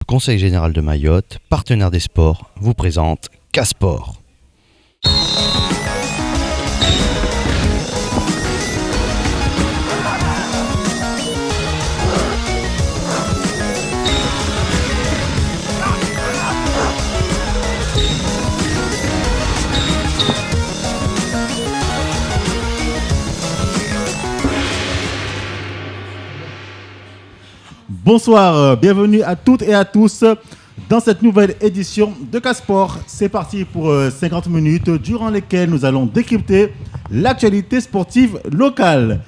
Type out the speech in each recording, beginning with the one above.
Conseil Général de Mayotte, partenaire des sports, vous présente K-Sport. Bonsoir, bienvenue à toutes et à tous dans cette nouvelle édition de K-Sport. C'est parti pour 50 minutes durant lesquelles nous allons décrypter l'actualité sportive locale.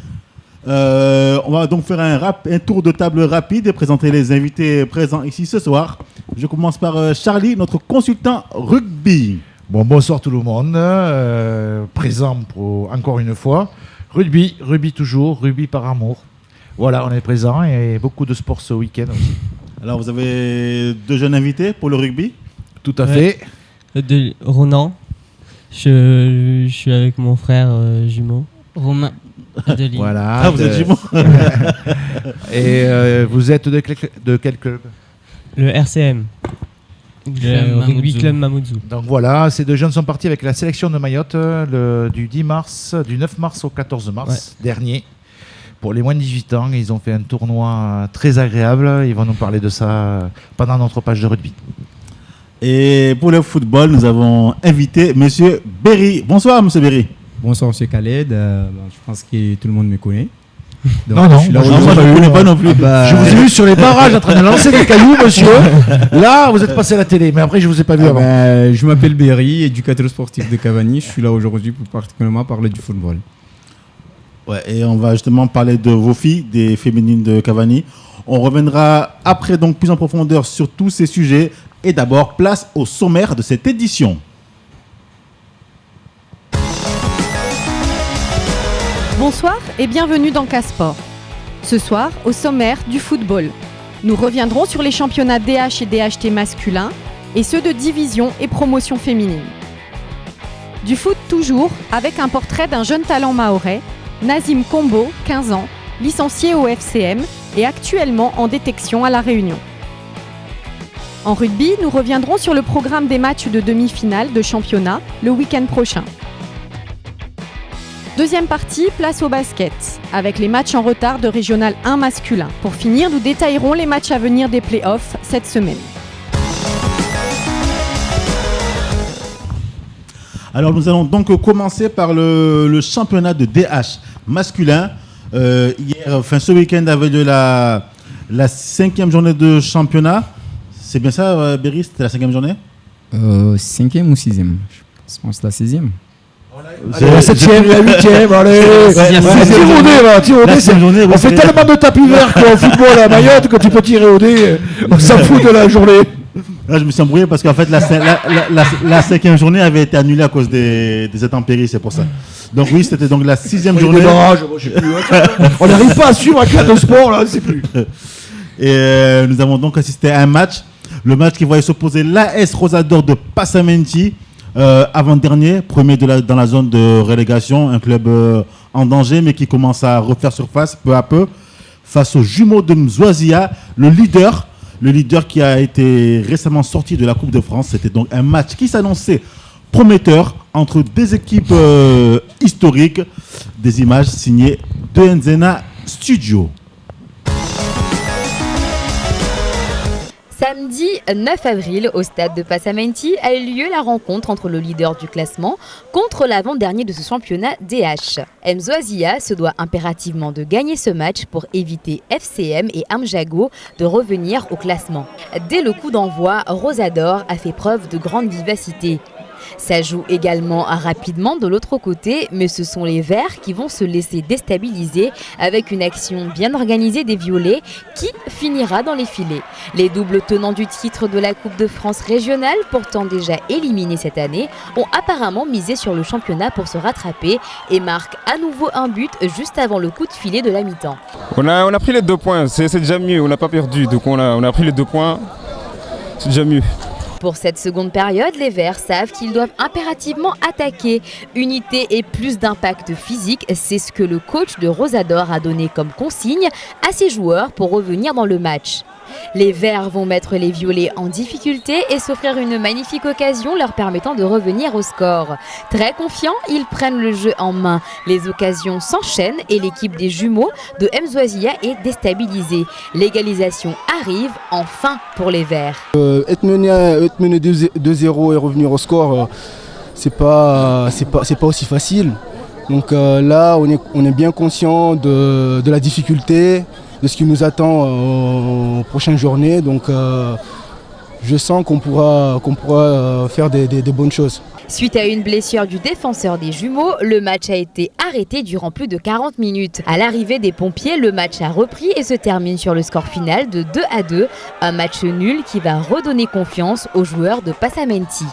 On va donc faire un tour de table rapide et présenter les invités présents ici ce soir. Je commence par Charlie, notre consultant rugby. Bonsoir tout le monde, présent pour encore une fois. Rugby toujours, rugby par amour. Voilà, on est présent et beaucoup de sport ce week-end aussi. Alors, vous avez deux jeunes invités pour le rugby ? Tout à fait. Ronan, je suis avec mon frère jumeau, Romain Adeline. Voilà. Ah, vous êtes jumeaux. Et vous êtes de quel club ? Le RCM, le Rugby Club Mamoudzou. Donc voilà, ces deux jeunes sont partis avec la sélection de Mayotte du 9 mars au 14 mars dernier. Pour les moins de 18 ans, ils ont fait un tournoi très agréable. Ils vont nous parler de ça pendant notre page de rugby. Et pour le football, nous avons invité Monsieur Berry. Bonsoir, Monsieur Berry. Bonsoir, Monsieur Khaled. Je pense que tout le monde me connaît. Donc, non, moi je ne connais pas non plus. Je vous ai vu sur les barrages en train de lancer des cailloux, monsieur. Là, vous êtes passé à la télé, mais après, je ne vous ai pas vu avant. Je m'appelle Berry, éducateur sportif de Cavani. Je suis là aujourd'hui pour particulièrement parler du football. Ouais, et on va justement parler de vos filles, des féminines de Cavani. On reviendra après donc plus en profondeur sur tous ces sujets. Et d'abord, place au sommaire de cette édition. Bonsoir et bienvenue dans K-Sport. Ce soir, au sommaire du football. Nous reviendrons sur les championnats DH et DHT masculins et ceux de division et promotion féminine. Du foot toujours, avec un portrait d'un jeune talent mahorais, Nazim Combo, 15 ans, licencié au FCM et actuellement en détection à La Réunion. En rugby, nous reviendrons sur le programme des matchs de demi-finale de championnat le week-end prochain. Deuxième partie, place au basket, avec les matchs en retard de Régional 1 masculin. Pour finir, nous détaillerons les matchs à venir des playoffs cette semaine. Alors nous allons donc commencer par le championnat de DH masculin. Ce week-end avait de la 5e journée de championnat. C'est bien ça, Berry, c'était la 5e journée 5e ou 6e ? Je pense que c'est la 6e. C'est la 7e, la 8e, allez. Tirer au dé, on fait tellement de tapis verts qu'au football à Mayotte que tu peux tirer au dé. On s'en fout de la journée. Là, je me suis embrouillé parce qu'en fait, la 5e journée avait été annulée à cause des intempéries, c'est pour ça. Donc oui, c'était donc la 6e journée. On n'arrive pas à suivre un club de sport, là, c'est plus. Et nous avons donc assisté à un match. Le match qui voyait s'opposer l'AS Rosador de Passamenti, avant-dernier, premier dans la zone de relégation, un club en danger, mais qui commence à refaire surface peu à peu, face aux jumeaux de Mzouazia, le leader qui a été récemment sorti de la Coupe de France. C'était donc un match qui s'annonçait prometteur entre deux équipes historiques. Des images signées de Nzena Studio. Samedi 9 avril, au stade de Passamenti, a eu lieu la rencontre entre le leader du classement contre l'avant-dernier de ce championnat DH. Mzouazia se doit impérativement de gagner ce match pour éviter FCM et Amjago de revenir au classement. Dès le coup d'envoi, Rosador a fait preuve de grande vivacité. Ça joue également rapidement de l'autre côté, mais ce sont les Verts qui vont se laisser déstabiliser avec une action bien organisée des Violets qui finira dans les filets. Les doubles tenants du titre de la Coupe de France régionale, pourtant déjà éliminés cette année, ont apparemment misé sur le championnat pour se rattraper et marquent à nouveau un but juste avant le coup de filet de la mi-temps. On a pris les 2 points, c'est déjà mieux, on n'a pas perdu, donc on a pris les 2 points, c'est déjà mieux. Pour cette seconde période, les Verts savent qu'ils doivent impérativement attaquer. Unité et plus d'impact physique, c'est ce que le coach de Rosador a donné comme consigne à ses joueurs pour revenir dans le match. Les Verts vont mettre les Violets en difficulté et s'offrir une magnifique occasion leur permettant de revenir au score. Très confiants, ils prennent le jeu en main. Les occasions s'enchaînent et l'équipe des jumeaux de Mzouazia est déstabilisée. L'égalisation arrive enfin pour les Verts. Être mené 2-0 et revenir au score, c'est pas aussi facile. Donc là, on est bien conscient de la difficulté, de ce qui nous attend aux prochaines journées. Donc je sens qu'on pourra faire des bonnes choses. Suite à une blessure du défenseur des jumeaux, le match a été arrêté durant plus de 40 minutes. À l'arrivée des pompiers, le match a repris et se termine sur le score final de 2-2. Un match nul qui va redonner confiance aux joueurs de Passamenti.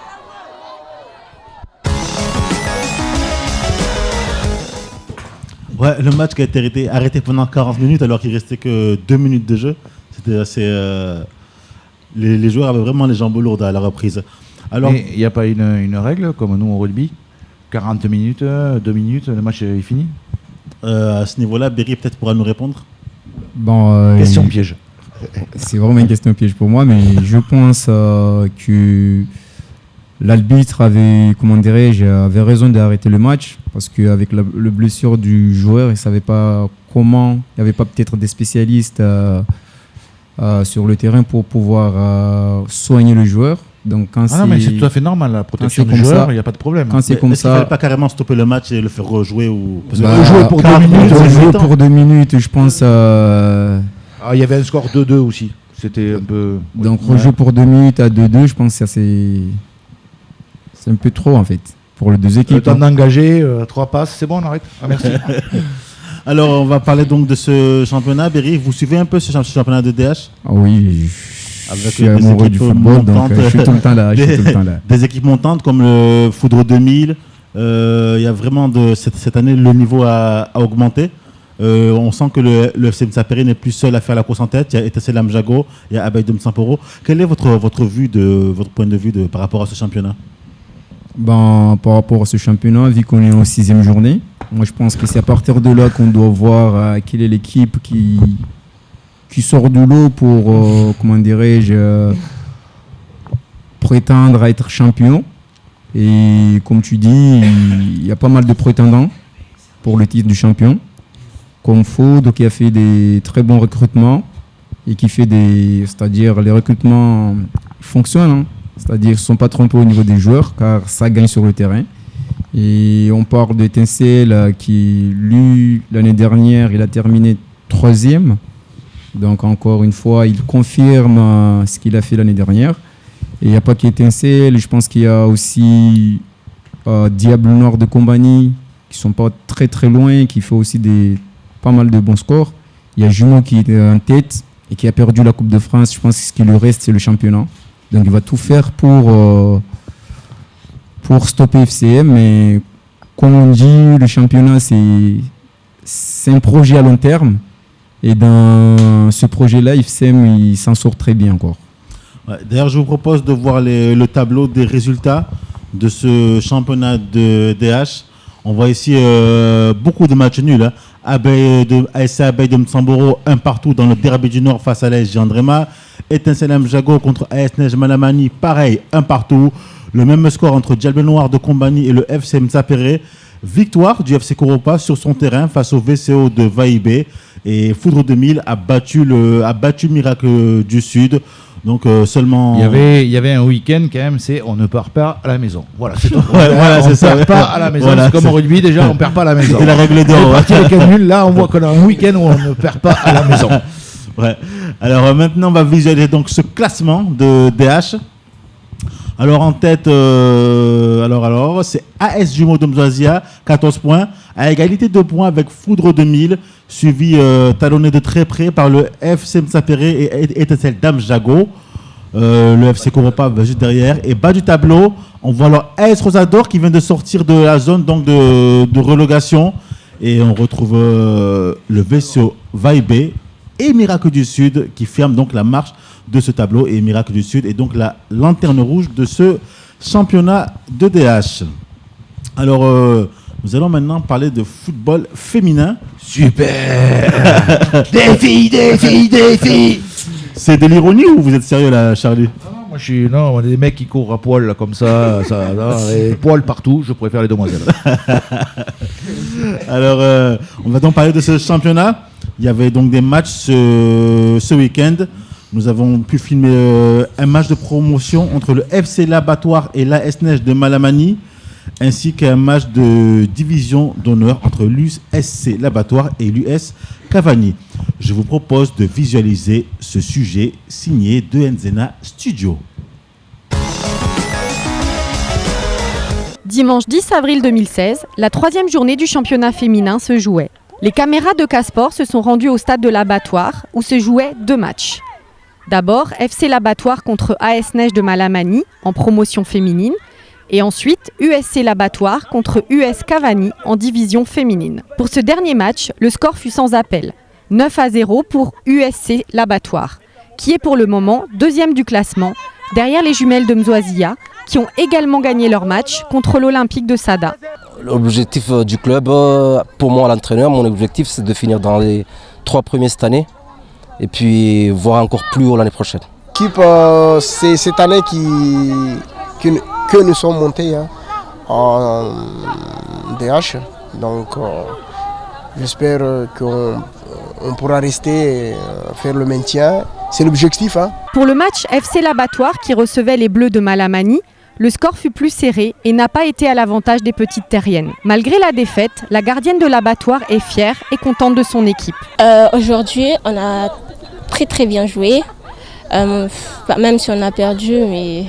Ouais, le match qui a été arrêté pendant 40 minutes alors qu'il restait que 2 minutes de jeu. C'était assez. Les joueurs avaient vraiment les jambes lourdes à la reprise. Alors, il n'y a pas une règle comme nous au rugby 40 minutes, 2 minutes, le match est fini. À ce niveau-là, Berry peut-être pourra nous répondre. Question piège. C'est vraiment une question piège pour moi, mais je pense que l'arbitre avait raison d'arrêter le match parce qu'avec la blessure du joueur, il ne savait pas comment, il n'y avait pas peut-être des spécialistes sur le terrain pour pouvoir soigner le joueur. Donc quand non, mais c'est tout à fait normal, la protection du joueur, il n'y a pas de problème. Quand c'est comme ça, il ne fallait pas carrément stopper le match et le faire rejouer ou... Jouer pour 2 minutes. Jouer pour 2 minutes, je pense... il y avait un score 2-2 aussi. C'était un peu... Donc rejouer pour 2 minutes à 2-2, je pense que c'est un peu trop en fait, pour les deux équipes. Le temps d'engager, 3 passes, c'est bon, on arrête. Ah, merci. Alors on va parler donc de ce championnat. Berry, vous suivez un peu ce championnat de DH ? Ah oui, je suis amoureux du football, donc je suis tout le temps là. Des équipes montantes comme le Foudre 2000. Il y a vraiment cette année, le niveau a augmenté. On sent que le FC Msapéré n'est plus seul à faire la course en tête. Il y a Etincelle Amjago, il y a Abeille de Msamporo. Quel est votre point de vue par rapport à ce championnat ? Par rapport à ce championnat, vu qu'on est en 6e journée, moi je pense que c'est à partir de là qu'on doit voir quelle est l'équipe qui sort du lot pour, prétendre à être champion. Et comme tu dis, il y a pas mal de prétendants pour le titre du champion. Comme Foudre qui a fait des très bons recrutements et qui fait c'est-à-dire les recrutements fonctionnent, hein. C'est-à-dire qu'ils ne sont pas trompés au niveau des joueurs car ça gagne sur le terrain. Et on parle d'Etincelle qui, lui, l'année dernière, il a terminé 3e. Donc encore une fois, il confirme ce qu'il a fait l'année dernière. Et il n'y a pas qu'Etincelle, je pense qu'il y a aussi Diable Noir de Combani qui ne sont pas très très loin, qui fait aussi pas mal de bons scores. Il y a Jumeaux qui est en tête et qui a perdu la Coupe de France. Je pense que ce qui lui reste, c'est le championnat. Donc il va tout faire pour stopper FCM. Mais comme on dit, le championnat, c'est un projet à long terme. Et dans ce projet-là, FCM, il s'en sort très bien encore. Ouais, d'ailleurs, je vous propose de voir le tableau des résultats de ce championnat de DH. On voit ici beaucoup de matchs nuls. Hein. ASC Abeille de Msamboro, 1 partout dans le derby du Nord face à l'AS Gendrema. Etincelle Amjago contre AS Neige Malamani, pareil, 1 partout. Le même score entre Diable Noir de Combani et le FC Msapéré. Victoire du FC Koropa sur son terrain face au VCO de Vaïbé. Et Foudre 2000 a battu Miracle du Sud. Donc seulement... Il y avait un week-end quand même, c'est on ne part pas à la maison. Voilà, c'est tout. On ne perd pas à la maison. Voilà, c'est comme au rugby déjà, on ne perd pas à la maison. C'était la règle d'or. Parti avec un nul, là on voit qu'on a un week-end où on ne perd pas à la maison. Ouais. Alors maintenant on va visualiser donc ce classement de DH. Alors en tête, c'est AS Jumeaux de Mzouazia, 14 points, à égalité 2 points avec Foudre 2000, suivi talonné de très près par le FC Msapéré et Etincelle d'Amjago. Le FC Koropa va juste derrière. Et bas du tableau, on voit alors AS Rosador qui vient de sortir de la zone donc de relégation. Et on retrouve le VCO Vaïbé et Miracle du Sud qui ferment donc la marche de ce tableau. Et Miracle du Sud est donc la lanterne rouge de ce championnat de DH. Alors, nous allons maintenant parler de football féminin. Super. Des filles. C'est de l'ironie ou vous êtes sérieux là, Charlie? Non, on est des mecs qui courent à poil là, comme ça, et poils partout, je préfère les demoiselles. Alors, on va donc parler de ce championnat. Il y avait donc des matchs ce week-end. Nous avons pu filmer un match de promotion entre le FC L'Abattoir et l'AS Neige de Malamani, ainsi qu'un match de division d'honneur entre l'USC L'Abattoir et l'US Cavani. Je vous propose de visualiser ce sujet signé de Nzena Studio. Dimanche 10 avril 2016, la 3e journée du championnat féminin se jouait. Les caméras de Casport se sont rendues au stade de l'Abattoir où se jouaient 2 matchs. D'abord, FC L'Abattoir contre AS Neige de Malamani en promotion féminine et ensuite USC L'Abattoir contre US Cavani en division féminine. Pour ce dernier match, le score fut sans appel, 9-0 pour USC L'Abattoir, qui est pour le moment 2e du classement, derrière les jumelles de Mzoazia, qui ont également gagné leur match contre l'Olympique de Sada. L'objectif du club, pour moi l'entraîneur, mon objectif c'est de finir dans les 3 premiers cette année et puis voir encore plus haut l'année prochaine. L'équipe, c'est cette année que nous sommes montés en DH. Donc j'espère qu'on pourra rester et faire le maintien. C'est l'objectif. Pour le match FC L'Abattoir qui recevait les Bleus de Malamani, le score fut plus serré et n'a pas été à l'avantage des petites terriennes. Malgré la défaite, la gardienne de l'Abattoir est fière et contente de son équipe. Aujourd'hui, on a très bien joué. Même si on a perdu, mais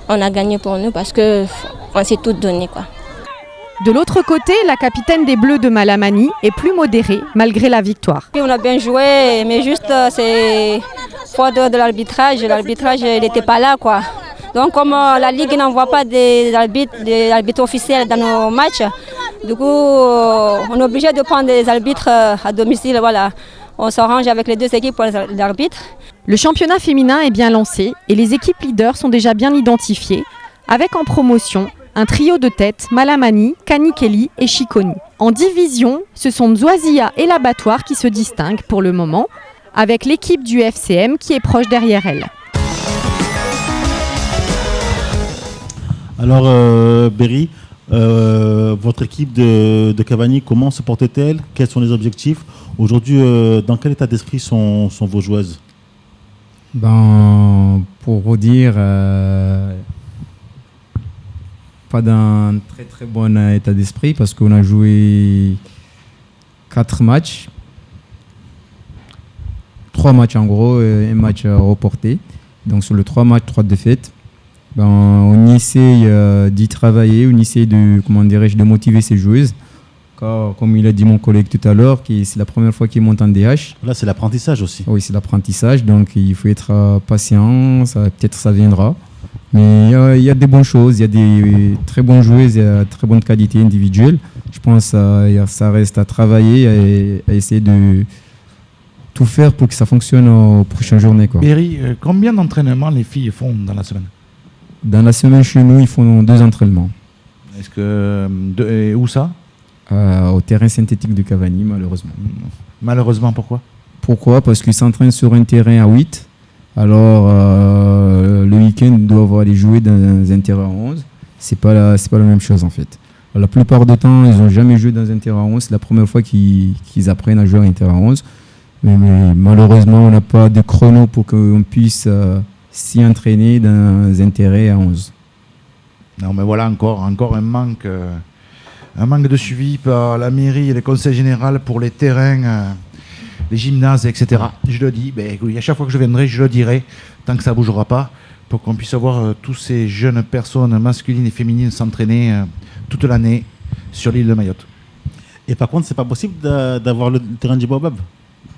on a gagné pour nous parce qu'on s'est tout donné, quoi. De l'autre côté, la capitaine des Bleus de Malamani est plus modérée malgré la victoire. On a bien joué, mais juste c'est faute de l'arbitrage. L'arbitrage n'était pas là, quoi. Donc comme la Ligue n'envoie pas des arbitres officiels dans nos matchs, du coup on est obligé de prendre des arbitres à domicile. Voilà. On s'arrange avec les 2 équipes pour les arbitres. Le championnat féminin est bien lancé et les équipes leaders sont déjà bien identifiées, avec en promotion un trio de tête Malamani, Kanikeli et Chiconi. En division, ce sont Mzoazia et L'Abattoir qui se distinguent pour le moment, avec l'équipe du FCM qui est proche derrière elle. Alors, Berry, votre équipe de Cavani, comment se porte-t-elle? Quels sont les objectifs? Aujourd'hui, dans quel état d'esprit sont vos joueuses? Pour vous dire, pas d'un très bon état d'esprit parce qu'on a joué 4 matchs. 3 matchs en gros, et un match reporté. Donc sur les 3 matchs, 3 défaites. On essaye d'y travailler, on essaye de motiver ces joueuses. Car, comme il a dit mon collègue tout à l'heure, c'est la première fois qu'ils montent en DH. Là, c'est l'apprentissage aussi. Oui, c'est l'apprentissage, donc il faut être patient, peut-être ça viendra. Mais il y a des bonnes choses, il y a des très bonnes joueuses, il y a très bonne qualité individuelle. Je pense que ça reste à travailler et à essayer de tout faire pour que ça fonctionne aux prochaines journées. Berry, combien d'entraînements les filles font dans la semaine? Dans la semaine chez nous, ils font 2 entraînements. Est-ce que où ça? Au terrain synthétique de Cavani, malheureusement. Malheureusement, pourquoi? Pourquoi? Parce qu'ils s'entraînent sur un terrain à 8. Alors, le week-end, ils doivent aller jouer dans un terrain à 11. C'est pas la même chose, en fait. La plupart du temps, ils n'ont jamais joué dans un terrain à 11. C'est la première fois qu'ils apprennent à jouer à un terrain à 11. Mais malheureusement, on n'a pas de chrono pour qu'on puisse s'y entraîner dans un terrain à 11. Non, mais voilà, encore un manque de suivi par la mairie et les conseils généraux pour les terrains, les gymnases, etc. Je le dis, à chaque fois que je viendrai, je le dirai, tant que ça ne bougera pas, pour qu'on puisse avoir tous ces jeunes personnes masculines et féminines s'entraîner toute l'année sur l'île de Mayotte. Et par contre, c'est pas possible d'avoir le terrain du Baobab?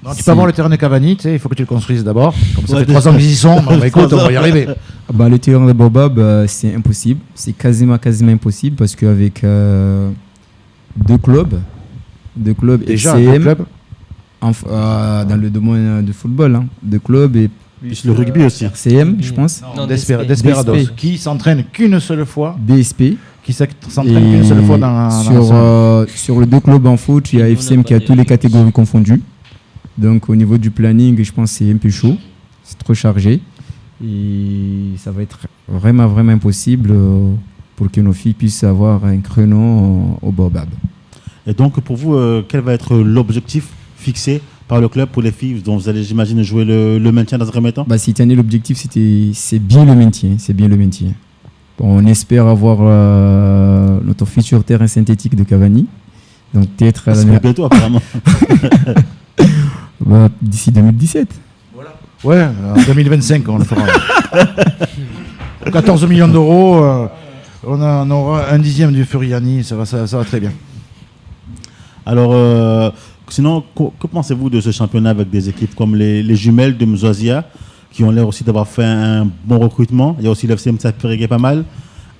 Non, tu peux avoir le terrain de Cavani, il faut que tu le construises d'abord. Comme ça fait 3 ans qu'ils y sont, écoute, on va y arriver. Le terrain de Baobab, c'est impossible. C'est quasiment impossible parce qu'avec 2 clubs déjà, FCM, 2 clubs dans le domaine du football, 2 clubs et plus le rugby aussi. RCM, je pense. Non, Desperados, qui s'entraîne qu'une seule fois. DSP. Qui s'entraîne qu'une seule fois sur les 2 clubs en foot, il y a FCM qui a toutes les catégories confondues. Donc au niveau du planning, je pense que c'est un peu chaud. C'est trop chargé. Et ça va être vraiment, vraiment impossible pour que nos filles puissent avoir un créneau au Baobab. Et donc, pour vous, quel va être l'objectif fixé par le club pour les filles dont vous allez, j'imagine, jouer le maintien dans un premier temps? Cette année, l'objectif, c'est bien le maintien. C'est bien le maintien. Bon, on espère avoir notre futur terrain synthétique de Cavani. Donc, peut-être bientôt, apparemment. D'ici 2017. Voilà. Ouais, en 2025, on le fera. 14 millions d'euros, on aura un dixième du Furiani, ça va très bien. Alors, sinon, que pensez-vous de ce championnat avec des équipes comme les jumelles de Mzouazia, qui ont l'air aussi d'avoir fait un bon recrutement? Il y a aussi l'FCM Sapirigué pas mal.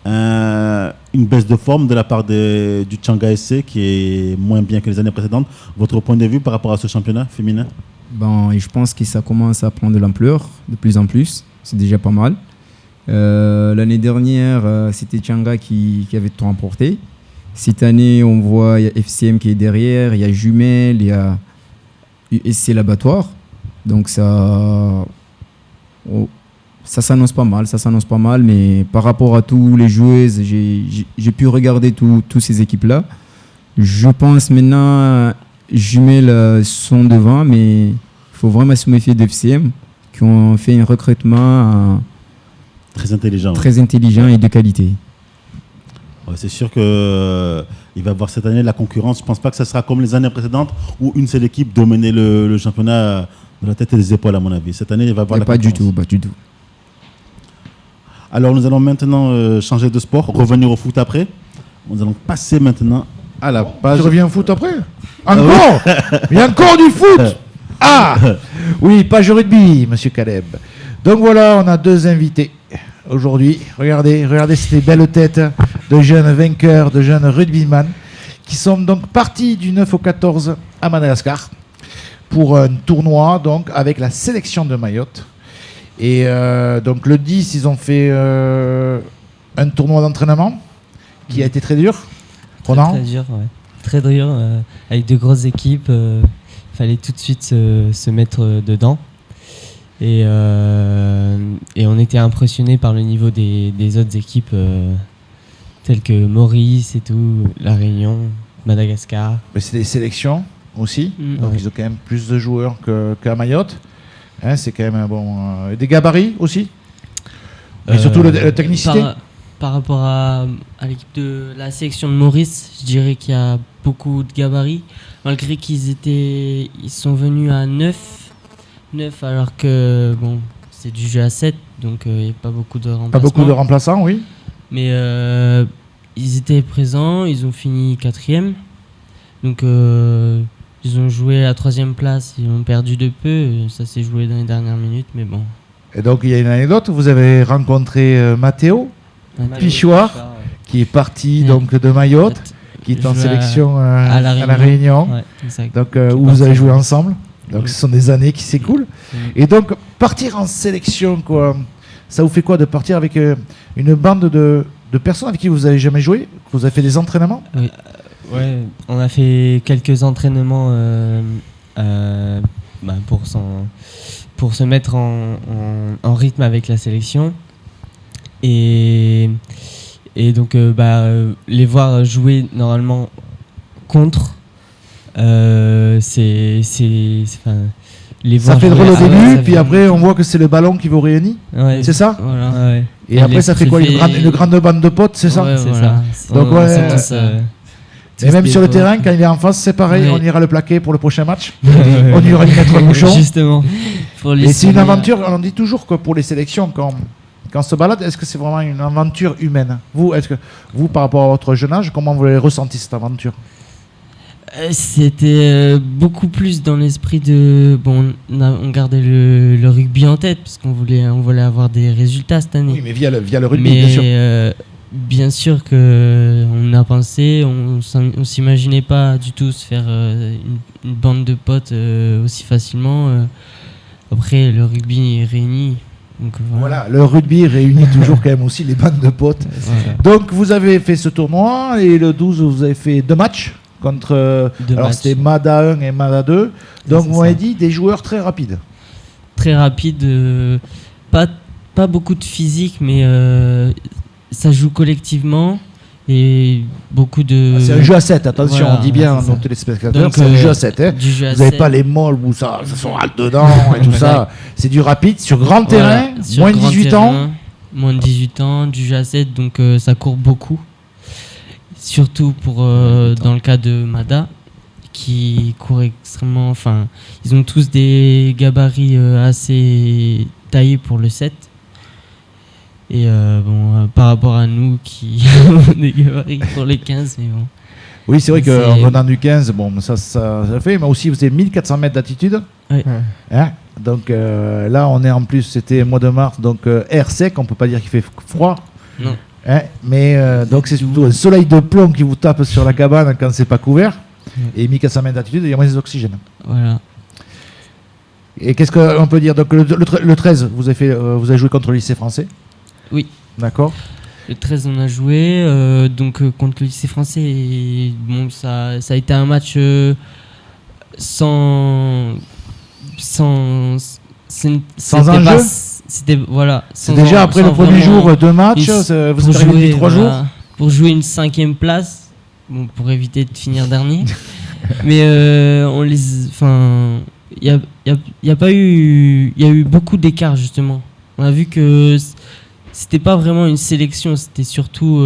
Une baisse de forme de la part du Tchanga SC qui est moins bien que les années précédentes. Votre point de vue par rapport à ce championnat féminin? Et je pense que ça commence à prendre de l'ampleur de plus en plus. C'est déjà pas mal. L'année dernière, c'était Tchanga qui avait tout remporté. Cette année, on voit il y a FCM qui est derrière, il y a Jumelles, il y a USC Laboratoire. Donc ça s'annonce pas mal, mais par rapport à tous les joueuses, j'ai pu regarder toutes ces équipes-là. Je pense maintenant, Jumelles sont devant, mais il faut vraiment se méfier d'FCM, qui ont fait un recrutement très intelligent et de qualité. Ouais, c'est sûr qu'il va y avoir cette année la concurrence. Je ne pense pas que ça sera comme les années précédentes où une seule équipe dominait le championnat de la tête et des épaules, à mon avis. Cette année, il va y avoir la concurrence. Pas du tout. Alors, nous allons maintenant changer de sport, revenir au foot après. Nous allons passer maintenant à la page... Tu reviens au foot après? Encore? Il y a encore du foot? Ah oui, page rugby, monsieur Caleb. Donc voilà, on a deux invités aujourd'hui. Regardez ces belles têtes de jeunes vainqueurs, de jeunes rugbyman qui sont donc partis du 9 au 14 à Madagascar pour un tournoi donc avec la sélection de Mayotte. Et donc le 10, ils ont fait un tournoi d'entraînement qui a été très dur. Très dur, ouais. Très dur, avec de grosses équipes. Fallait tout de suite se mettre dedans. Et on était impressionnés par le niveau des autres équipes telles que Maurice et tout, La Réunion, Madagascar. Mais c'est des sélections aussi, donc ils ont quand même plus de joueurs qu'à Mayotte. Hein, c'est quand même un bon... des gabarits aussi, mais surtout la technicité. Par rapport à l'équipe de la sélection de Maurice, je dirais qu'il y a beaucoup de gabarits, malgré ils sont venus à 9 alors que bon, c'est du jeu à 7, donc il n'y a pas beaucoup de remplaçants. Pas beaucoup de remplaçants, oui. Mais ils étaient présents, ils ont fini 4e, donc ils ont joué à la 3e place, ils ont perdu de peu, ça s'est joué dans les dernières minutes, mais bon. Et donc il y a une anecdote, vous avez rencontré Mathéo Pichoir, qui est parti donc de Mayotte, qui est en sélection à la Réunion, ouais, donc, où vous avez joué ensemble. Donc ce sont des années qui s'écoulent. Et donc partir en sélection, quoi, ça vous fait quoi de partir avec une bande de personnes avec qui vous n'avez jamais joué, que vous avez fait des entraînements? Oui. Ouais, on a fait quelques entraînements pour se mettre en rythme avec la sélection. Et donc les voir jouer normalement contre, les ça fait drôle au début, puis après on voit que c'est le ballon qui vous réunit, ouais, c'est ça, voilà, ouais. Et après ça fait quoi, une grande bande de potes, c'est ça, ouais, c'est voilà. ça. Donc et même sur le terrain, quand il est en face, c'est pareil, ouais. On ira le plaquer pour le prochain match. On ira lui mettre un bouchon. Justement. Et c'est une aventure, on dit toujours que pour les sélections, quand on se balade, est-ce que c'est vraiment une aventure humaine? Vous, par rapport à votre jeune âge, comment vous avez ressenti cette aventure? C'était beaucoup plus dans l'esprit de... Bon, on gardait le rugby en tête, parce qu'on voulait avoir des résultats cette année. Oui, mais via le rugby, bien sûr. Bien sûr qu'on a pensé, on s'imaginait pas du tout se faire une bande de potes aussi facilement. Après, le rugby réunit. Donc, voilà, le rugby réunit toujours quand même aussi les bandes de potes. Donc vous avez fait ce tournoi et le 12 vous avez fait 2 matchs contre... alors c'était MADA 1 et MADA 2. Donc vous m'avez dit des joueurs très rapides. très rapide, pas beaucoup de physique, mais ça joue collectivement et beaucoup de... C'est un jeu à 7, attention, Voilà, on dit bien c'est nos ça. téléspectateurs, Donc, c'est un jeu à 7. Hein. du jeu à Vous n'avez 7. pas les molles où ça sont râle dedans et tout ça. C'est du rapide sur grand terrain, Sur moins de grand 18 terrain, ans. Moins de 18 ans, du jeu à 7, donc ça court beaucoup. Surtout pour dans le cas de Mada, qui court extrêmement... Enfin, ils ont tous des gabarits assez taillés pour le 7. Et par rapport à nous qui avons des gabarits pour les 15, mais bon. Oui, c'est vrai qu'en venant du 15, bon, ça fait, mais aussi vous avez 1400 mètres d'altitude. Oui. Hein, donc là, on est en plus, c'était mois de mars, donc air sec, on peut pas dire qu'il fait froid. Non. Hein, mais donc c'est plutôt un soleil de plomb qui vous tape sur la cabane quand c'est pas couvert. Et 1400 mètres d'altitude, il y a moins d'oxygène. Voilà. Et qu'est-ce qu'on peut dire? Donc le 13, vous avez joué contre le lycée français? Oui. D'accord. Le 13, on a joué contre le lycée français. Et, bon, ça a été un match sans enjeu. C'était voilà. C'est déjà après le premier jour de match. Vous êtes arrivé depuis 3 jours. Pour jouer une 5e place, bon, pour éviter de finir dernier. Mais il y a eu beaucoup d'écart justement. On a vu que c'était pas vraiment une sélection, c'était surtout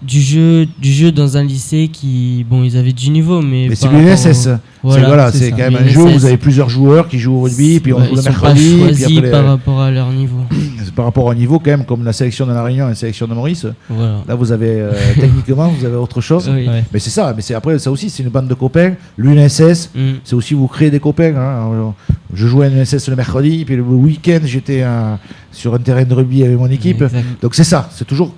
du jeu dans un lycée qui, bon, ils avaient du niveau, mais c'est l'UNSS. Voilà, c'est quand même un jeu où vous avez plusieurs joueurs qui jouent au rugby, puis on joue le mercredi. Ils sont pas choisis par rapport à leur niveau. C'est par rapport au niveau quand même, comme la sélection de la Réunion et la sélection de Maurice. Voilà. Là, vous avez techniquement, vous avez autre chose. Oui. Mais c'est ça. Mais c'est après ça aussi, c'est une bande de copains. L'UNSS, c'est aussi vous créez des copains. Hein. Je jouais à l'UNSS le mercredi, puis le week-end j'étais sur un terrain de rugby avec mon équipe. Donc c'est ça. C'est toujours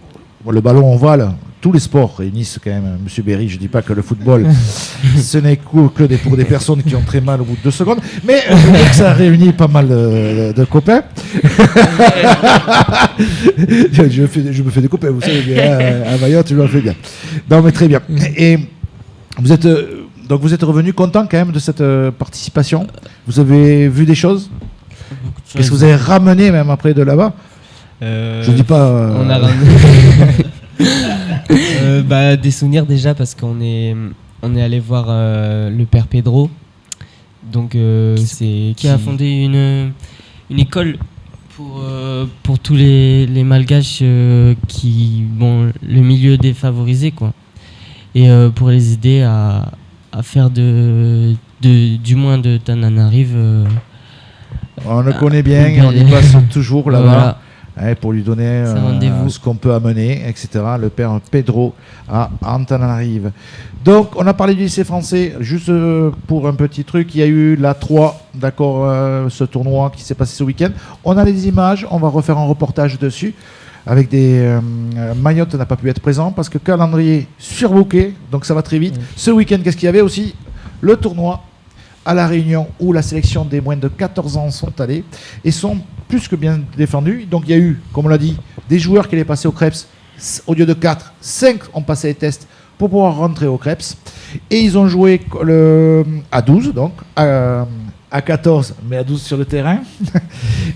le ballon ovale. Tous les sports réunissent quand même, Monsieur Berry. Je dis pas que le football, ce n'est que pour des personnes qui ont très mal au bout de 2 secondes, mais je veux dire que ça réunit pas mal de copains. je me fais des copains, vous savez bien, à Mayotte, je le fais bien. Non, mais très bien. Et vous êtes revenu content quand même de cette participation. Vous avez vu des choses. Qu'est-ce que vous avez ramené même après de là-bas? Je dis pas. On a ramené. Des souvenirs déjà parce qu'on est allé voir le père Pedro, donc qui a fondé une école pour tous les malgaches qui le milieu défavorisé quoi, et pour les aider à faire du moins de Tananarive. On le connaît bien et on y passe toujours là-bas. Voilà. Pour lui donner ce qu'on peut amener, etc. Le père Pedro à Antananarive. Donc, on a parlé du lycée français. Juste pour un petit truc, il y a eu la 3, d'accord, ce tournoi qui s'est passé ce week-end. On a les images, on va refaire un reportage dessus. Avec des... Mayotte n'a pas pu être présent parce que calendrier surbooké, donc ça va très vite. Ce week-end, qu'est-ce qu'il y avait aussi? Le tournoi à La Réunion où la sélection des moins de 14 ans sont allés et sont plus que bien défendus. Donc il y a eu, comme on l'a dit, des joueurs qui allaient passer au Krebs. Au lieu de 4, 5 ont passé les tests pour pouvoir rentrer au Krebs. Et ils ont joué à 12, donc à 14, mais à 12 sur le terrain.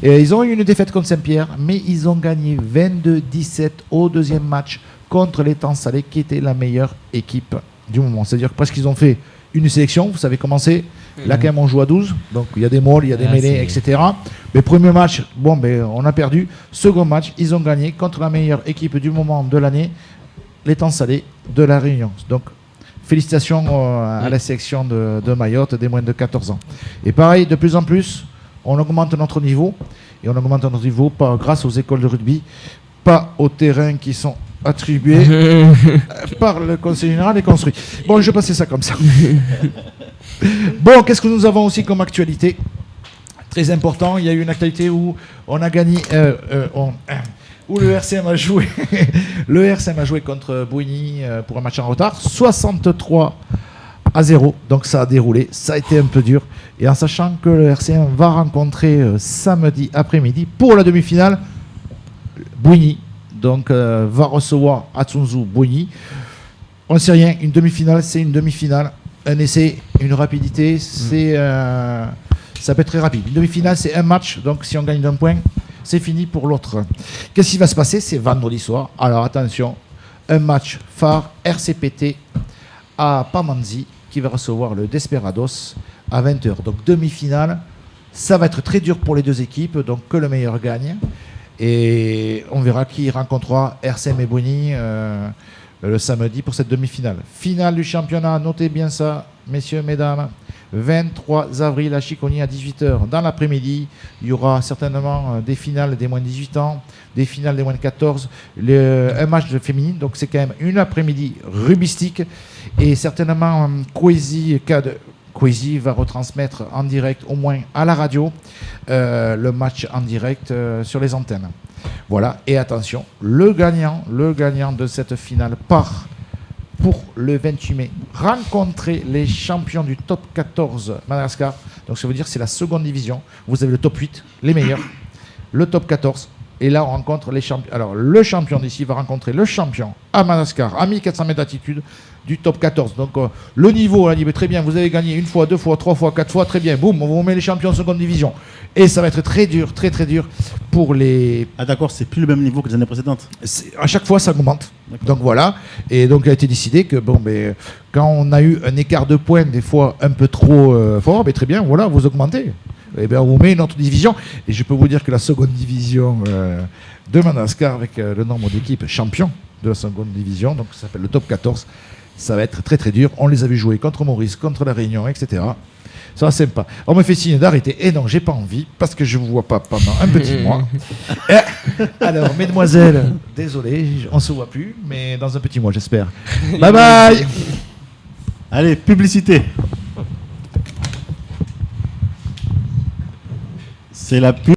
Et ils ont eu une défaite contre Saint-Pierre, mais ils ont gagné 22-17 au deuxième match contre les Temps Salés, qui était la meilleure équipe du moment. C'est-à-dire que presque ils ont fait une sélection, vous savez comment c'est. Là, quand même, on joue à 12, donc il y a des molles, il y a des mêlées, etc. Mais premier match, on a perdu. Second match, ils ont gagné contre la meilleure équipe du moment de l'année, les Temps Salés de La Réunion. Donc, félicitations à la sélection de Mayotte des moins de 14 ans. Et pareil, de plus en plus, on augmente notre niveau. Et on augmente notre niveau grâce aux écoles de rugby, pas aux terrains qui sont attribués par le conseil général et construits. Bon, je vais passer ça comme ça. Bon, qu'est-ce que nous avons aussi comme actualité? Très important, il y a eu une actualité où on a gagné, où le RCM a joué. Le RCM a joué contre Bouigny pour un match en retard, 63-0. Donc ça a déroulé, ça a été un peu dur. Et en sachant que le RCM va rencontrer samedi après-midi pour la demi-finale Bouigny. Donc va recevoir Atsunzu Bouigny. On ne sait rien, une demi-finale, c'est une demi-finale. Un essai, une rapidité, c'est Ça peut être très rapide. Une demi-finale, c'est un match, donc si on gagne d'un point, c'est fini pour l'autre. Qu'est-ce qui va se passer? C'est vendredi soir. Alors attention, un match phare, RCPT à Pamandzi, qui va recevoir le Desperados à 20h. Donc demi-finale, ça va être très dur pour les deux équipes, donc que le meilleur gagne. Et on verra qui rencontrera RCM et Bonny le samedi pour cette demi-finale. Finale du championnat, notez bien ça, messieurs, mesdames. 23 avril à Chiconi à 18h. Dans l'après-midi, il y aura certainement des finales des moins de 18 ans, des finales des moins de 14, un match de féminine, donc c'est quand même une après-midi rugbyistique. Et certainement, Kwesi va retransmettre en direct, au moins à la radio, le match en direct sur les antennes. Voilà, et attention, le gagnant de cette finale part pour le 28 mai rencontrer les champions du top 14 Madagascar. Donc ça veut dire que c'est la seconde division. Vous avez le top 8, les meilleurs, le top 14. Et là, on rencontre les champions. Alors, le champion d'ici va rencontrer le champion à Madagascar, à 1400 mètres d'altitude du top 14. Donc, le niveau, on a dit, très bien, vous avez gagné une fois, deux fois, trois fois, quatre fois, très bien. Boum, on vous met les champions de seconde division. Et ça va être très dur, très très dur pour les... Ah d'accord, c'est plus le même niveau que les années précédentes. À chaque fois, ça augmente. Donc voilà. Et donc, il a été décidé que, quand on a eu un écart de points, des fois un peu trop fort, très bien, voilà, vous augmentez. Eh bien, on vous met une autre division. Et je peux vous dire que la seconde division de Madagascar, avec le nombre d'équipes champions de la seconde division, donc ça s'appelle le top 14, ça va être très très dur. On les a vu jouer contre Maurice, contre la Réunion, etc. Ça va sympa. On me fait signe d'arrêter. Et non, j'ai pas envie, parce que je ne vous vois pas pendant un petit mois. Alors, mesdemoiselles, désolé, on ne se voit plus, mais dans un petit mois, j'espère. Bye bye. Allez, publicité. C'est la pub.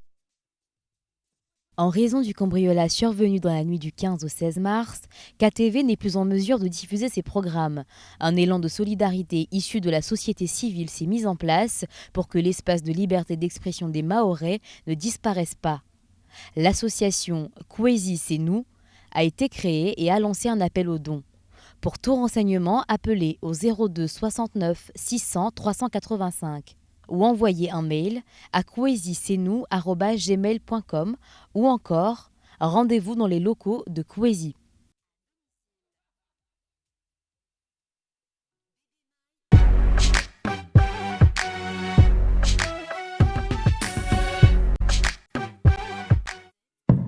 En raison du cambriolage survenu dans la nuit du 15 au 16 mars, KTV n'est plus en mesure de diffuser ses programmes. Un élan de solidarité issu de la société civile s'est mis en place pour que l'espace de liberté d'expression des Mahorais ne disparaisse pas. L'association Kwesi C'est Nous a été créée et a lancé un appel aux dons. Pour tout renseignement, appelez au 02 69 600 385. Ou envoyer un mail à kwesicenou@gmail.com ou encore rendez-vous dans les locaux de Kwesi.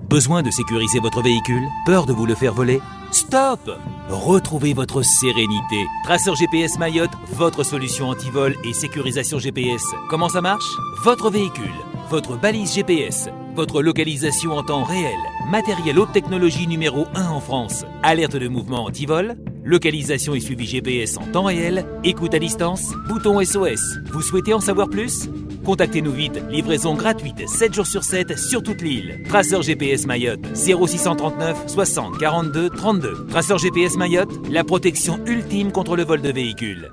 Besoin de sécuriser votre véhicule? Peur de vous le faire voler? Stop! Retrouvez votre sérénité. Traceur GPS Mayotte, votre solution anti-vol et sécurisation GPS. Comment ça marche? Votre véhicule, votre balise GPS, votre localisation en temps réel, matériel haute technologie numéro 1 en France, alerte de mouvement anti-vol, localisation et suivi GPS en temps réel, écoute à distance, bouton SOS. Vous souhaitez en savoir plus? Contactez-nous vite, livraison gratuite 7 jours sur 7 sur toute l'île. Traceur GPS Mayotte, 0639 60 42 32. Traceur GPS Mayotte, la protection ultime contre le vol de véhicules.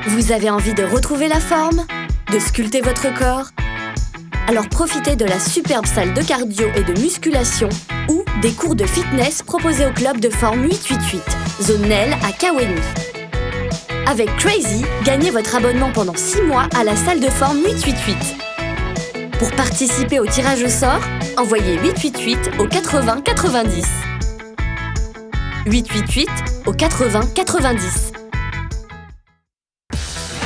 Vous avez envie de retrouver la forme? De sculpter votre corps? Alors profitez de la superbe salle de cardio et de musculation ou des cours de fitness proposés au club de forme 888, zone Nel à Kaweni. Avec Crazy, gagnez votre abonnement pendant 6 mois à la salle de forme 888. Pour participer au tirage au sort, envoyez 888 au 80 90. 888 au 80 90.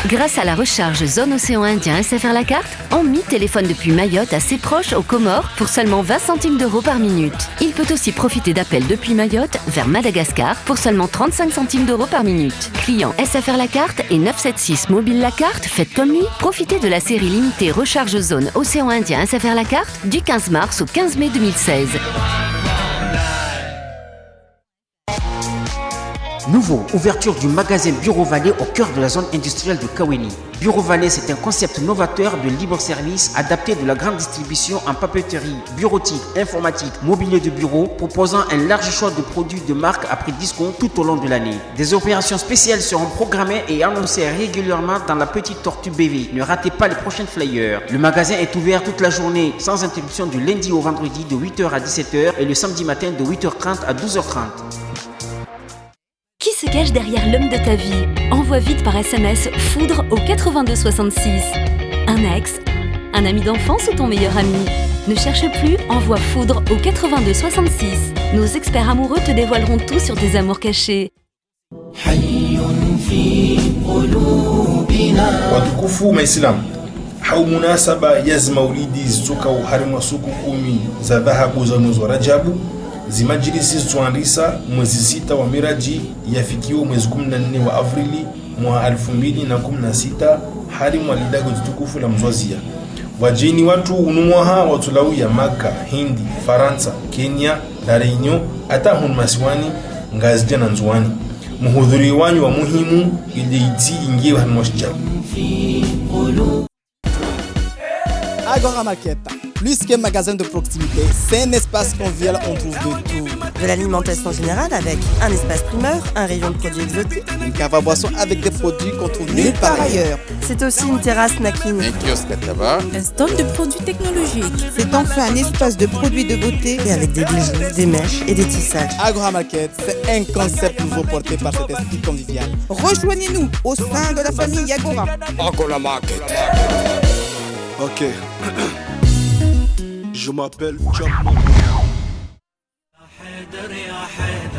Grâce à la recharge Zone Océan Indien SFR La Carte, Ammi téléphone depuis Mayotte à ses proches aux Comores pour seulement 20 centimes d'euros par minute. Il peut aussi profiter d'appels depuis Mayotte vers Madagascar pour seulement 35 centimes d'euros par minute. Client SFR La Carte et 976 Mobile La Carte, faites comme lui, profitez de la série limitée Recharge Zone Océan Indien SFR La Carte du 15 mars au 15 mai 2016. Nouveau, ouverture du magasin Bureau Vallée au cœur de la zone industrielle de Kaweni. Bureau Vallée, c'est un concept novateur de libre service adapté de la grande distribution en papeterie, bureautique, informatique, mobilier de bureau, proposant un large choix de produits de marque à prix discount tout au long de l'année. Des opérations spéciales seront programmées et annoncées régulièrement dans la petite tortue BV. Ne ratez pas les prochains flyers. Le magasin est ouvert toute la journée, sans interruption du lundi au vendredi de 8h à 17h et le samedi matin de 8h30 à 12h30. Qui se cache derrière l'homme de ta vie? Envoie vite par SMS Foudre au 82 66. un ex, un ami d'enfance ou ton meilleur ami? Ne cherche plus, envoie Foudre au 82 66. Nos experts amoureux te dévoileront tout sur tes amours cachés. Watukufu Maislamu, hau munasaba ya maulidi zitoka uharimwa siku 10 za dhahabu za mwezi wa Rajabu zimajilisi zituandisa mwezi 6 wa miraji yafikiwa mwezi 14 wa Aprili mwa 2016 hadi mwalidago zitukufu la mzwazia wajini watu unumwaha watulawia Maka, Hindi, Faransa, Kenya, La Reunion ata hun masiwani ngazija na nzuwani muhudhuri wanyu wa muhimu ili iti ingiwe hanmoshja. Agora Market, plus qu'un magasin de proximité, c'est un espace convivial, on trouve de tout. De l'alimentation générale avec un espace primeur, un rayon de produits exotiques, une cave à boissons avec des produits qu'on trouve nulle part ailleurs. C'est aussi une terrasse snacking, un kiosque à tabac, un stand de produits technologiques. C'est enfin un espace de produits de beauté et avec des bijoux, des mèches et des tissages. Agora Market, c'est un concept nouveau porté par cet esprit convivial. Rejoignez-nous au sein de la famille Agora. Agora Market. Ok. Je m'appelle Chapman.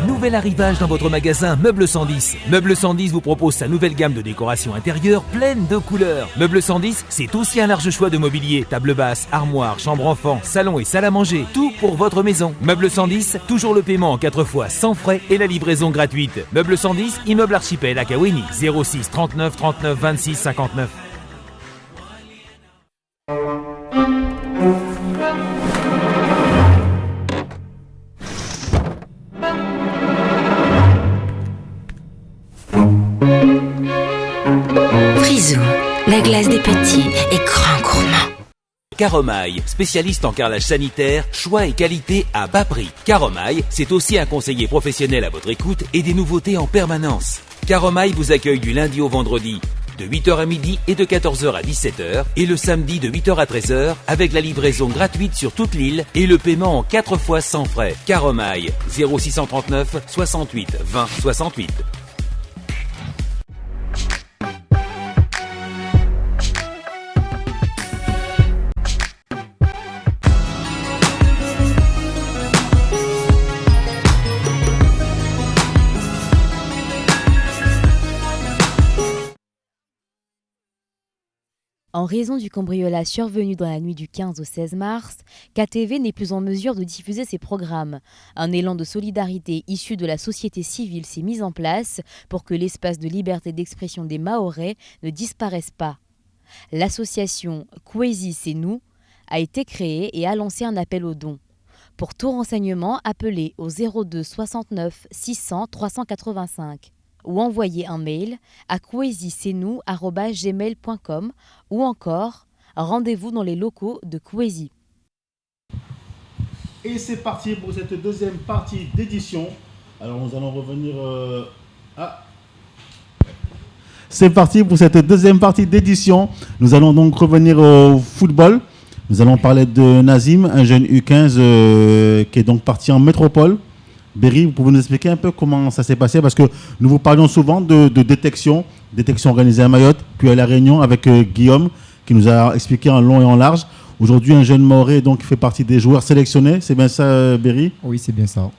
Nouvel arrivage dans votre magasin Meubles 110. Meubles 110 vous propose sa nouvelle gamme de décoration intérieure pleine de couleurs. Meubles 110, c'est aussi un large choix de mobilier. Table basse, armoire, chambre enfant, salon et salle à manger. Tout pour votre maison. Meubles 110, toujours le paiement en 4 fois sans frais et la livraison gratuite. Meubles 110, immeuble Archipel à Kaweni. 06 39 39 26 59. Frisou, la glace des petits et grands gourmands. Caromaille, spécialiste en carrelage sanitaire, choix et qualité à bas prix. Caromaille, c'est aussi un conseiller professionnel à votre écoute et des nouveautés en permanence. Caromaille vous accueille du lundi au vendredi, de 8h à midi et de 14h à 17h, et le samedi de 8h à 13h, avec la livraison gratuite sur toute l'île et le paiement en 4 fois sans frais. Caromaille, 0639 68 20 68. En raison du cambriolage survenu dans la nuit du 15 au 16 mars, KTV n'est plus en mesure de diffuser ses programmes. Un élan de solidarité issu de la société civile s'est mis en place pour que l'espace de liberté d'expression des Mahorais ne disparaisse pas. L'association Kwesi C'est Nous a été créée et a lancé un appel aux dons. Pour tout renseignement, appelez au 02 69 600 385. Ou envoyer un mail à kwesicenou@gmail.com ou encore rendez-vous dans les locaux de Kwesi. Et c'est parti pour cette deuxième partie d'édition. Alors nous allons revenir C'est parti pour cette deuxième partie d'édition. Nous allons donc revenir au football. Nous allons parler de Nazim, un jeune U15 qui est donc parti en métropole. Berry, vous pouvez nous expliquer un peu comment ça s'est passé? Parce que nous vous parlions souvent de détection organisée à Mayotte, puis à La Réunion avec Guillaume, qui nous a expliqué en long et en large. Aujourd'hui, un jeune Mahorais donc fait partie des joueurs sélectionnés. C'est bien ça, Berry? Oui, c'est bien ça.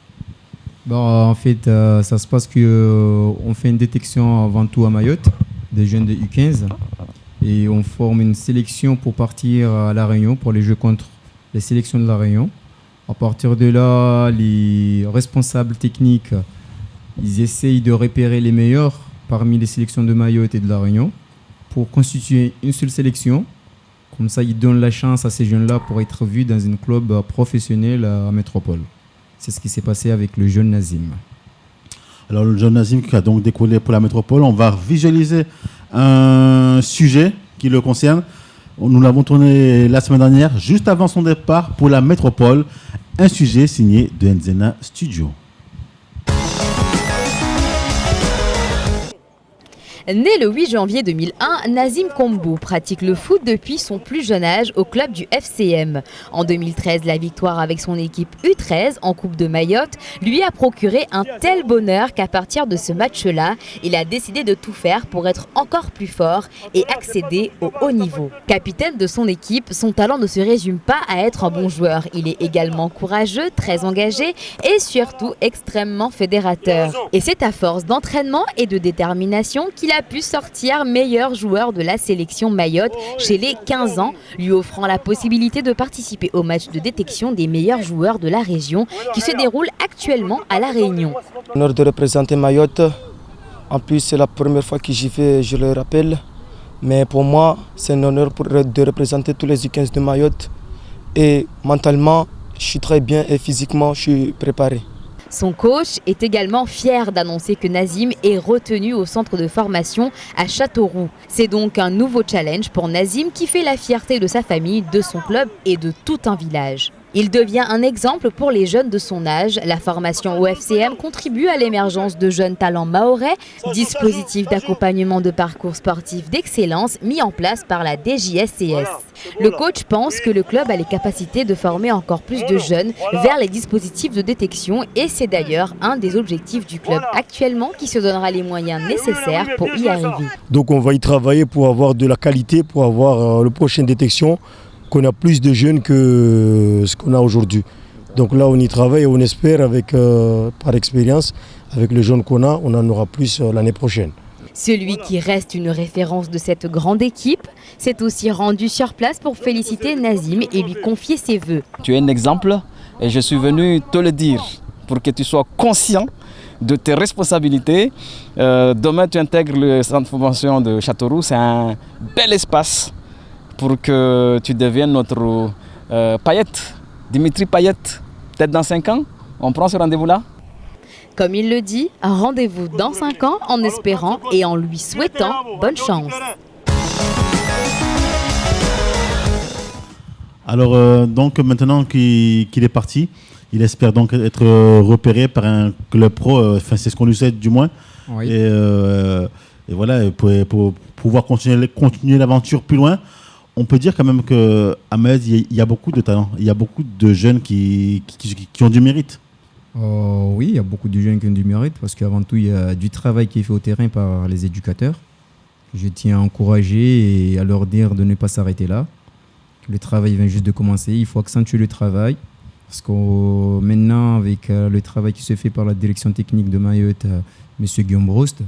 Bon, en fait, ça se passe qu'on fait une détection avant tout à Mayotte, des jeunes de U15, et on forme une sélection pour partir à La Réunion, pour les jeux contre les sélections de La Réunion. À partir de là, les responsables techniques, ils essayent de repérer les meilleurs parmi les sélections de Mayotte et de La Réunion pour constituer une seule sélection. Comme ça, ils donnent la chance à ces jeunes-là pour être vus dans un club professionnel à Métropole. C'est ce qui s'est passé avec le jeune Nazim. Alors, le jeune Nazim qui a donc décollé pour la Métropole, on va visualiser un sujet qui le concerne. Nous l'avons tourné la semaine dernière, juste avant son départ pour la Métropole. Un sujet signé de Nzena Studio. Né le 8 janvier 2001, Nazim Kombo pratique le foot depuis son plus jeune âge au club du FCM. En 2013, la victoire avec son équipe U13 en Coupe de Mayotte lui a procuré un tel bonheur qu'à partir de ce match-là, il a décidé de tout faire pour être encore plus fort et accéder au haut niveau. Capitaine de son équipe, son talent ne se résume pas à être un bon joueur. Il est également courageux, très engagé et surtout extrêmement fédérateur. Et c'est à force d'entraînement et de détermination qu'il a pu sortir meilleur joueur de la sélection Mayotte chez les 15 ans, lui offrant la possibilité de participer au match de détection des meilleurs joueurs de la région qui se déroule actuellement à La Réunion. L'honneur de représenter Mayotte, en plus c'est la première fois que j'y vais, je le rappelle, mais pour moi c'est un honneur de représenter tous les U15 de Mayotte et mentalement je suis très bien et physiquement je suis préparé. Son coach est également fier d'annoncer que Nazim est retenu au centre de formation à Châteauroux. C'est donc un nouveau challenge pour Nazim qui fait la fierté de sa famille, de son club et de tout un village. Il devient un exemple pour les jeunes de son âge. La formation au FCM contribue à l'émergence de jeunes talents mahorais, dispositif d'accompagnement de parcours sportifs d'excellence mis en place par la DJSCS. Le coach pense que le club a les capacités de former encore plus de jeunes vers les dispositifs de détection et c'est d'ailleurs un des objectifs du club actuellement qui se donnera les moyens nécessaires pour y arriver. Donc on va y travailler pour avoir de la qualité, pour avoir le prochaine détection, qu'on a plus de jeunes que ce qu'on a aujourd'hui. Donc là on y travaille et on espère avec, par expérience, avec les jeunes qu'on a, on en aura plus l'année prochaine. Celui qui reste une référence de cette grande équipe s'est aussi rendu sur place pour féliciter Nazim et lui confier ses vœux. Tu es un exemple et je suis venu te le dire pour que tu sois conscient de tes responsabilités. Demain tu intègres le centre de formation de Châteauroux, c'est un bel espace pour que tu deviennes notre Payet, Dimitri Payet. Peut-être dans 5 ans, on prend ce rendez-vous-là. Comme il le dit, un rendez-vous dans 5 ans en espérant et en lui souhaitant bonne chance. Alors, donc maintenant qu'il est parti, il espère donc être repéré par un club pro, enfin c'est ce qu'on lui souhaite du moins. Oui. Et voilà, pour pouvoir continuer l'aventure plus loin. On peut dire quand même qu'à Mayotte, il y a beaucoup de talents, il y a beaucoup de jeunes qui ont du mérite. Oui, il y a beaucoup de jeunes qui ont du mérite parce qu'avant tout, il y a du travail qui est fait au terrain par les éducateurs. Je tiens à encourager et à leur dire de ne pas s'arrêter là. Le travail vient juste de commencer, il faut accentuer le travail. Parce que maintenant, avec le travail qui se fait par la direction technique de Mayotte, M. Guillaume Brost,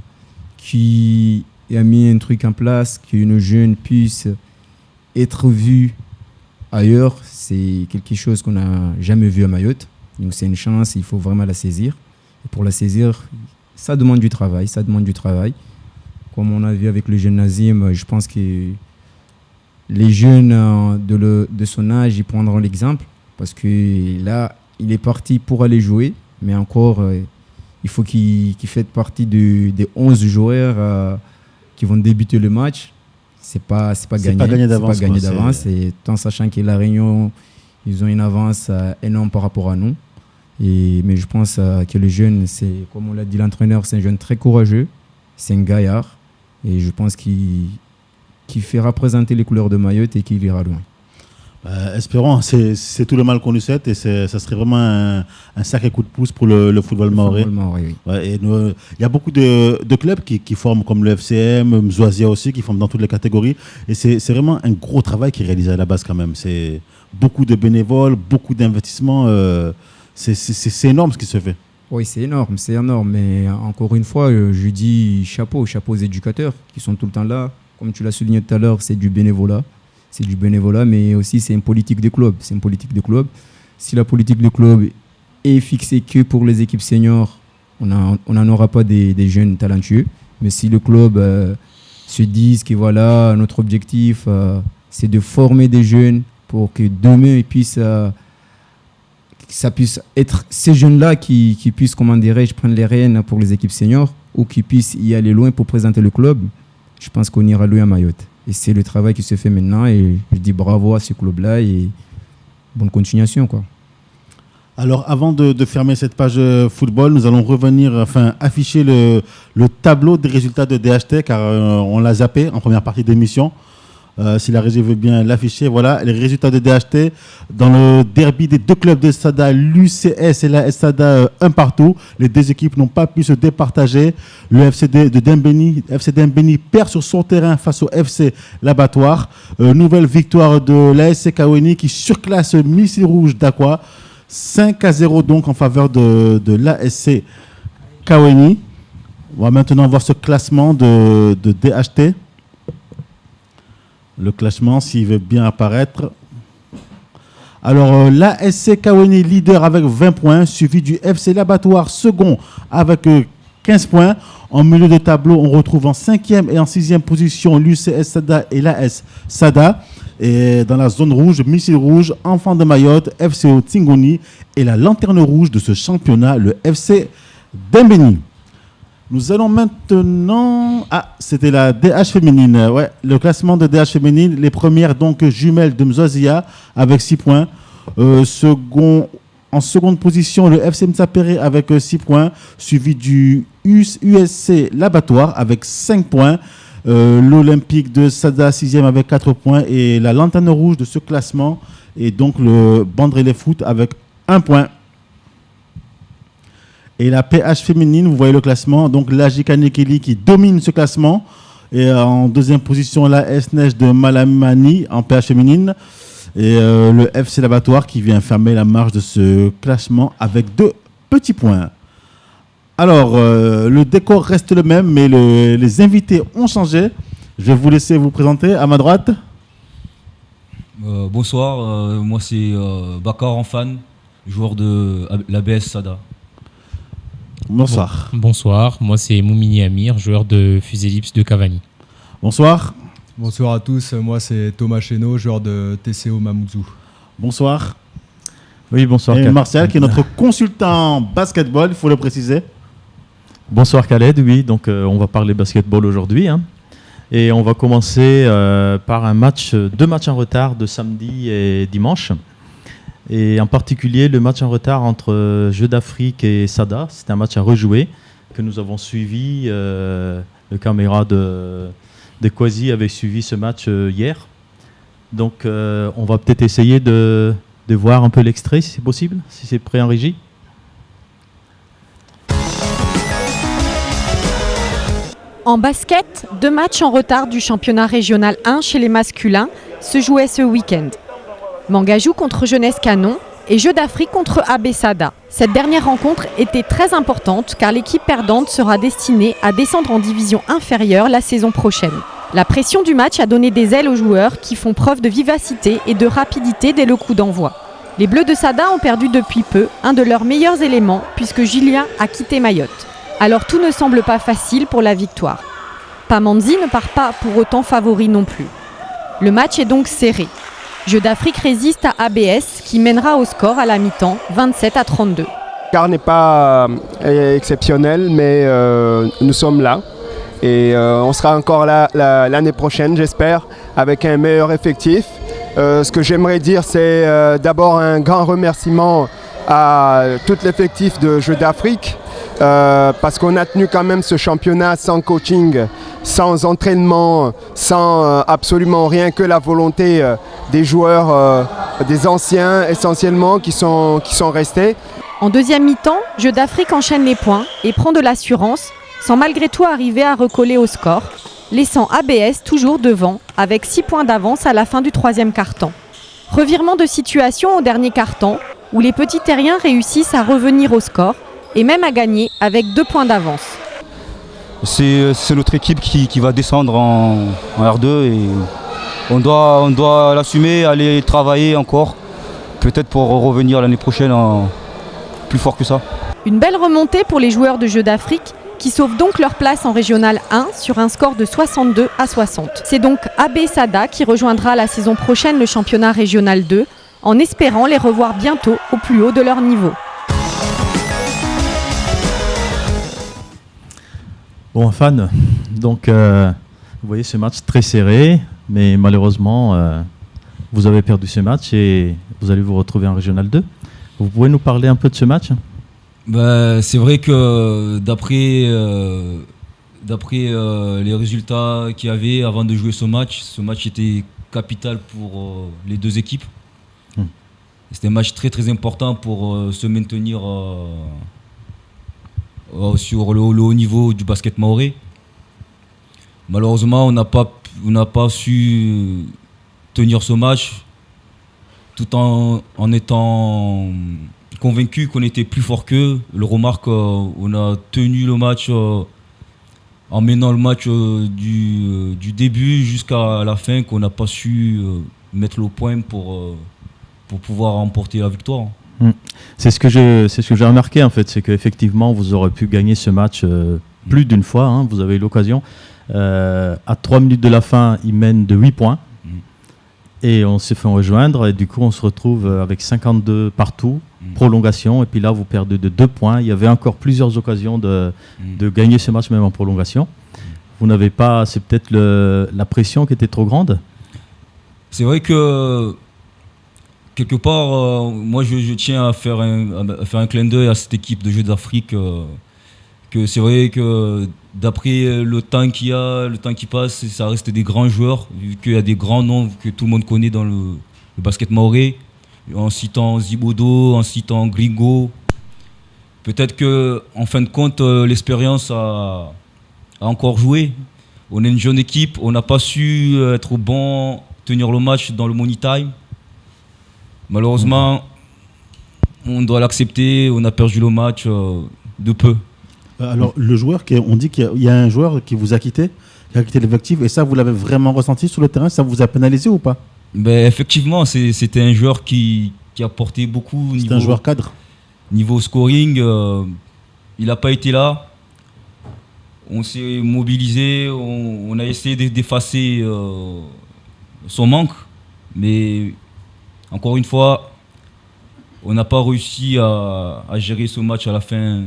qui a mis un truc en place, qu'une jeune puisse être vue ailleurs, c'est quelque chose qu'on n'a jamais vu à Mayotte. Donc c'est une chance, il faut vraiment la saisir. Et pour la saisir, ça demande du travail, Comme on a vu avec le jeune Nazim, je pense que les jeunes de son âge, ils prendront l'exemple. Parce que là, il est parti pour aller jouer, mais encore, il faut qu'il fasse partie des 11 joueurs qui vont débuter le match. C'est pas gagné d'avance. Et en sachant que La Réunion, ils ont une avance énorme par rapport à nous. Mais je pense que le jeune, c'est, comme on l'a dit l'entraîneur, c'est un jeune très courageux, c'est un gaillard. Et je pense qu'il fait représenter les couleurs de Mayotte et qu'il ira loin. Espérons, c'est tout le mal qu'on lui souhaite et ça serait vraiment un sacré coup de pouce pour le football mahorais. Oui. Ouais, il y a beaucoup de clubs qui forment comme le FCM, Mzoazia aussi, qui forment dans toutes les catégories. Et c'est vraiment un gros travail qui est réalisé à la base quand même. C'est beaucoup de bénévoles, beaucoup d'investissements. C'est énorme ce qui se fait. Oui, c'est énorme. Mais encore une fois, je dis chapeau aux éducateurs qui sont tout le temps là. Comme tu l'as souligné tout à l'heure, c'est du bénévolat. Mais aussi c'est une politique de club. Si la politique de club est fixée que pour les équipes seniors, on n'en aura pas des jeunes talentueux. Mais si le club se dit que voilà, notre objectif, c'est de former des jeunes pour que demain ça puisse être ces jeunes-là qui puissent, comment dirais-je, prendre les rênes pour les équipes seniors ou qui puissent y aller loin pour présenter le club, je pense qu'on ira loin à Mayotte. Et c'est le travail qui se fait maintenant et je dis bravo à ce club-là et bonne continuation, quoi. Alors, avant de fermer cette page football, nous allons afficher le tableau des résultats de DHT, car on l'a zappé en première partie d'émission. Si la régie veut bien l'afficher, voilà les résultats de DHT dans le derby des deux clubs de Sada, l'UCS et la Sada, un partout. Les deux équipes n'ont pas pu se départager. Le FCD de Dembéni perd sur son terrain face au FC L'Abattoir. Nouvelle victoire de l'ASC Kaweni qui surclasse Missile Rouge d'Aqua. 5-0 donc en faveur de l'ASC Kaweni. On va maintenant voir ce classement de DHT. Le classement, s'il veut bien apparaître. Alors, l'ASC Kaweni leader avec 20 points, suivi du FC L'Abattoir second avec 15 points. En milieu de tableau, on retrouve en 5e et en 6e position l'UCS Sada et l'AS Sada. Et dans la zone rouge, Missile Rouge, Enfant de Mayotte, FCO Tingoni et la lanterne rouge de ce championnat, le FC Dembéni. Nous allons maintenant... c'était la DH féminine. Ouais, le classement de DH féminine. Les premières, donc, jumelles de Mzouazia avec 6 points. En seconde position, le FC Mtsapere avec 6 points. Suivi du USC L'Abattoir avec 5 points. L'Olympique de Sada, 6e avec 4 points. Et la lanterne rouge de ce classement. Et donc, le Bandrélé Foot avec 1 point. Et la PH féminine, vous voyez le classement. Donc l'AJ Kanekeli qui domine ce classement. Et en deuxième position, la S-Neige de Malamani en PH féminine. Et le FC L'Abattoir qui vient fermer la marche de ce classement avec 2 petits points. Alors, le décor reste le même, mais les invités ont changé. Je vais vous laisser vous présenter. À ma droite. Bonsoir, moi c'est Bakar Enfan, joueur de l'ABS Sada. Bonsoir. Bonsoir, moi c'est Moumini Amir, joueur de Fuselips de Cavani. Bonsoir. Bonsoir à tous, moi c'est Thomas Chénaud, joueur de TCO Mamoudzou. Bonsoir. Oui, bonsoir. Et Martial qui est notre consultant basketball, il faut le préciser. Bonsoir Khaled, oui, donc on va parler basketball aujourd'hui. Et on va commencer par deux matchs en retard de samedi et dimanche. Et en particulier le match en retard entre Jeux d'Afrique et Sada. C'est un match à rejouer que nous avons suivi. Le caméra de Kwasi avait suivi ce match hier. Donc on va peut-être essayer de voir un peu l'extrait si c'est possible, si c'est prêt en régie. En basket, 2 matchs en retard du championnat régional 1 chez les masculins se jouaient ce week-end. Mangajou contre Jeunesse Canon et Jeux d'Afrique contre AB Sada. Cette dernière rencontre était très importante car l'équipe perdante sera destinée à descendre en division inférieure la saison prochaine. La pression du match a donné des ailes aux joueurs qui font preuve de vivacité et de rapidité dès le coup d'envoi. Les Bleus de Sada ont perdu depuis peu un de leurs meilleurs éléments puisque Julien a quitté Mayotte. Alors tout ne semble pas facile pour la victoire. Pamanzi ne part pas pour autant favori non plus. Le match est donc serré. Jeux d'Afrique résiste à ABS qui mènera au score à la mi-temps 27-32. Le quart n'est pas exceptionnel, mais nous sommes là. Et on sera encore là l'année prochaine, j'espère, avec un meilleur effectif. Ce que j'aimerais dire, c'est d'abord un grand remerciement à tout l'effectif de Jeux d'Afrique, parce qu'on a tenu quand même ce championnat sans coaching, sans entraînement, sans absolument rien que la volonté des joueurs, des anciens essentiellement, qui sont restés. En deuxième mi-temps, Jeux d'Afrique enchaîne les points et prend de l'assurance, sans malgré tout arriver à recoller au score, laissant ABS toujours devant, avec 6 points d'avance à la fin du troisième quart-temps. Revirement de situation au dernier quart-temps, où les petits terriens réussissent à revenir au score, et même à gagner avec 2 points d'avance. C'est notre équipe qui va descendre en R2 et on doit l'assumer, aller travailler encore, peut-être pour revenir l'année prochaine plus fort que ça. Une belle remontée pour les joueurs de Jeux d'Afrique qui sauvent donc leur place en Régional 1 sur un score de 62-60. C'est donc AB Sada qui rejoindra la saison prochaine le championnat Régional 2 en espérant les revoir bientôt au plus haut de leur niveau. Bon, fan, donc vous voyez ce match très serré, mais malheureusement vous avez perdu ce match et vous allez vous retrouver en Régional 2. Vous pouvez nous parler un peu de ce match? C'est vrai que d'après les résultats qu'il y avait avant de jouer ce match était capital pour les deux équipes. C'était un match très très important pour se maintenir sur le haut niveau du basket mahorais. Malheureusement, on n'a pas su tenir ce match tout en étant convaincu qu'on était plus fort qu'eux. Le remarque, on a tenu le match en menant le match du début jusqu'à la fin, qu'on n'a pas su mettre le point pour pouvoir remporter la victoire. C'est ce que j'ai remarqué en fait, c'est qu'effectivement vous aurez pu gagner ce match plus d'une fois, hein, vous avez eu l'occasion. À 3 minutes de la fin, ils mènent de 8 points et on s'est fait rejoindre et du coup on se retrouve avec 52 partout, prolongation, et puis là vous perdez de 2 points. Il y avait encore plusieurs occasions de gagner ce match même en prolongation. Vous n'avez pas, c'est peut-être la pression qui était trop grande? C'est vrai que quelque part, moi je tiens à faire un clin d'œil à cette équipe de Jeux d'Afrique. Que c'est vrai que d'après le temps qu'il y a, le temps qui passe, ça reste des grands joueurs, vu qu'il y a des grands noms que tout le monde connaît dans le basket mahorais, en citant Zibodo, en citant Gringo. Peut-être qu'en fin de compte, l'expérience a encore joué. On est une jeune équipe, on n'a pas su être bon, tenir le match dans le money time. Malheureusement, on doit l'accepter, on a perdu le match de peu. Alors, le joueur, on dit qu'il y a un joueur qui vous a quitté, qui a quitté l'effectif, et ça, vous l'avez vraiment ressenti sur le terrain? Ça vous a pénalisé ou pas? Effectivement, c'était un joueur qui apportait beaucoup. C'était un joueur cadre. Niveau scoring, il n'a pas été là. On s'est mobilisé, on a essayé d'effacer son manque, mais encore une fois, on n'a pas réussi à gérer ce match à la fin.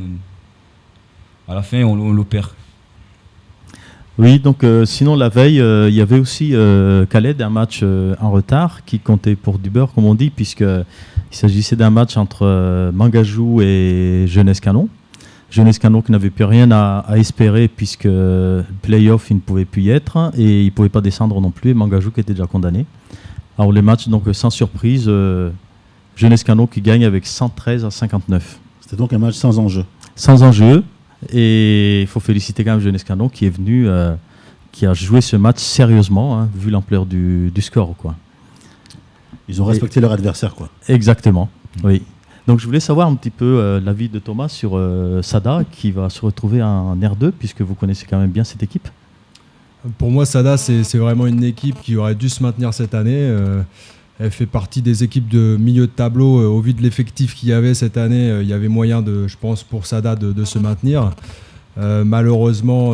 À la fin, on le perd. Oui, donc sinon la veille, il y avait aussi Khaled, un match en retard qui comptait pour du beurre, comme on dit, puisqu'il s'agissait d'un match entre Mangajou et Jeunesse Canon. Jeunesse Canon qui n'avait plus rien à espérer, puisque le play-off, il ne pouvait plus y être, et il ne pouvait pas descendre non plus, et Mangajou qui était déjà condamné. Alors les matchs, donc sans surprise, Jeunesse Canon qui gagne avec 113-59. C'était donc un match sans enjeu. Sans enjeu. Et il faut féliciter quand même Jeunesse Canon qui est venu, qui a joué ce match sérieusement, hein, vu l'ampleur du score, quoi. Ils ont respecté leur adversaire, quoi. Exactement, oui. Donc je voulais savoir un petit peu l'avis de Thomas sur Sada, qui va se retrouver en R2, puisque vous connaissez quand même bien cette équipe. Pour moi, Sada, c'est vraiment une équipe qui aurait dû se maintenir cette année. Elle fait partie des équipes de milieu de tableau. Au vu de l'effectif qu'il y avait cette année, il y avait moyen, je pense, pour Sada de se maintenir. Malheureusement,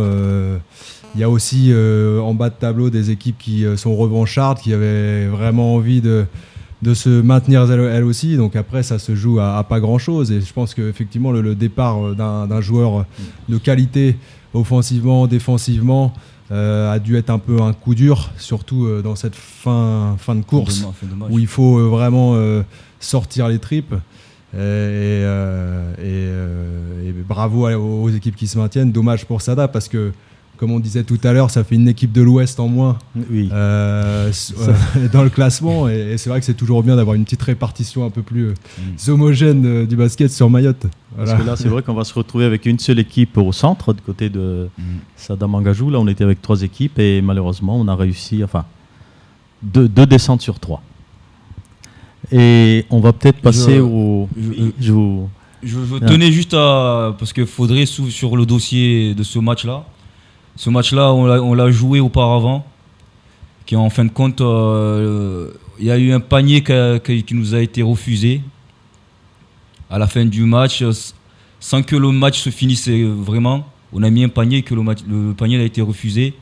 il y a aussi en bas de tableau des équipes qui sont revanchardes, qui avaient vraiment envie de se maintenir elles aussi. Donc après, ça se joue à pas grand-chose. Et je pense qu'effectivement, le départ d'un joueur de qualité, offensivement, défensivement, a dû être un peu un coup dur, surtout dans cette fin de course où il faut vraiment sortir les tripes. Et bravo aux équipes qui se maintiennent. Dommage pour Sada parce que, comme on disait tout à l'heure, ça fait une équipe de l'Ouest en moins dans le classement. Et c'est vrai que c'est toujours bien d'avoir une petite répartition un peu plus homogène du basket sur Mayotte. Voilà. Parce que là, c'est vrai qu'on va se retrouver avec une seule équipe au centre, du côté de Sada Mangajou. Là, on était avec 3 équipes et malheureusement, on a réussi, deux descentes sur 3. Et on va peut-être passer Je tenais juste à... Parce qu'il faudrait, sur le dossier de ce match-là, on l'a joué auparavant, qui en fin de compte, il y a eu un panier qui nous a été refusé à la fin du match, sans que le match se finisse vraiment. On a mis un panier que le panier a été refusé.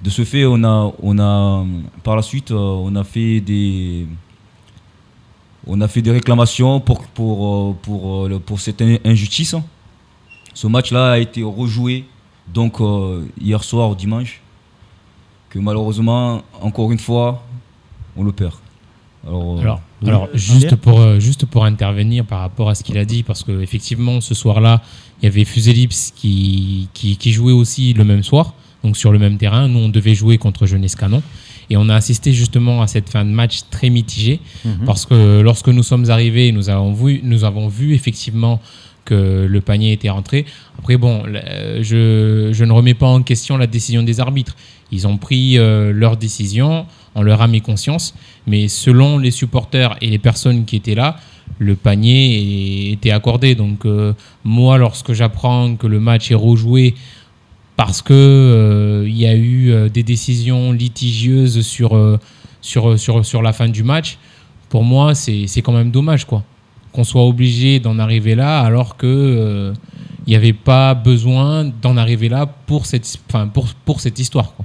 De ce fait, on a par la suite, on a fait des réclamations pour cette injustice. Ce match-là a été rejoué donc hier soir, dimanche, que malheureusement, encore une fois, on le perd. Alors Alors, juste pour intervenir par rapport à ce qu'il a dit, parce qu'effectivement, ce soir-là, il y avait Fuselips qui jouait aussi le même soir, donc sur le même terrain. Nous, on devait jouer contre Jeunesse Canon. Et on a assisté justement à cette fin de match très mitigée, parce que lorsque nous sommes arrivés, nous avons vu effectivement que le panier était rentré. Après, bon, je ne remets pas en question la décision des arbitres. Ils ont pris leur décision, on leur a mis conscience, mais selon les supporters et les personnes qui étaient là, le panier était accordé. Donc moi, lorsque j'apprends que le match est rejoué parce que il y a eu des décisions litigieuses sur la fin du match, pour moi, c'est quand même dommage, quoi, qu'on soit obligé d'en arriver là alors que il n'y avait pas besoin d'en arriver là pour cette histoire, quoi.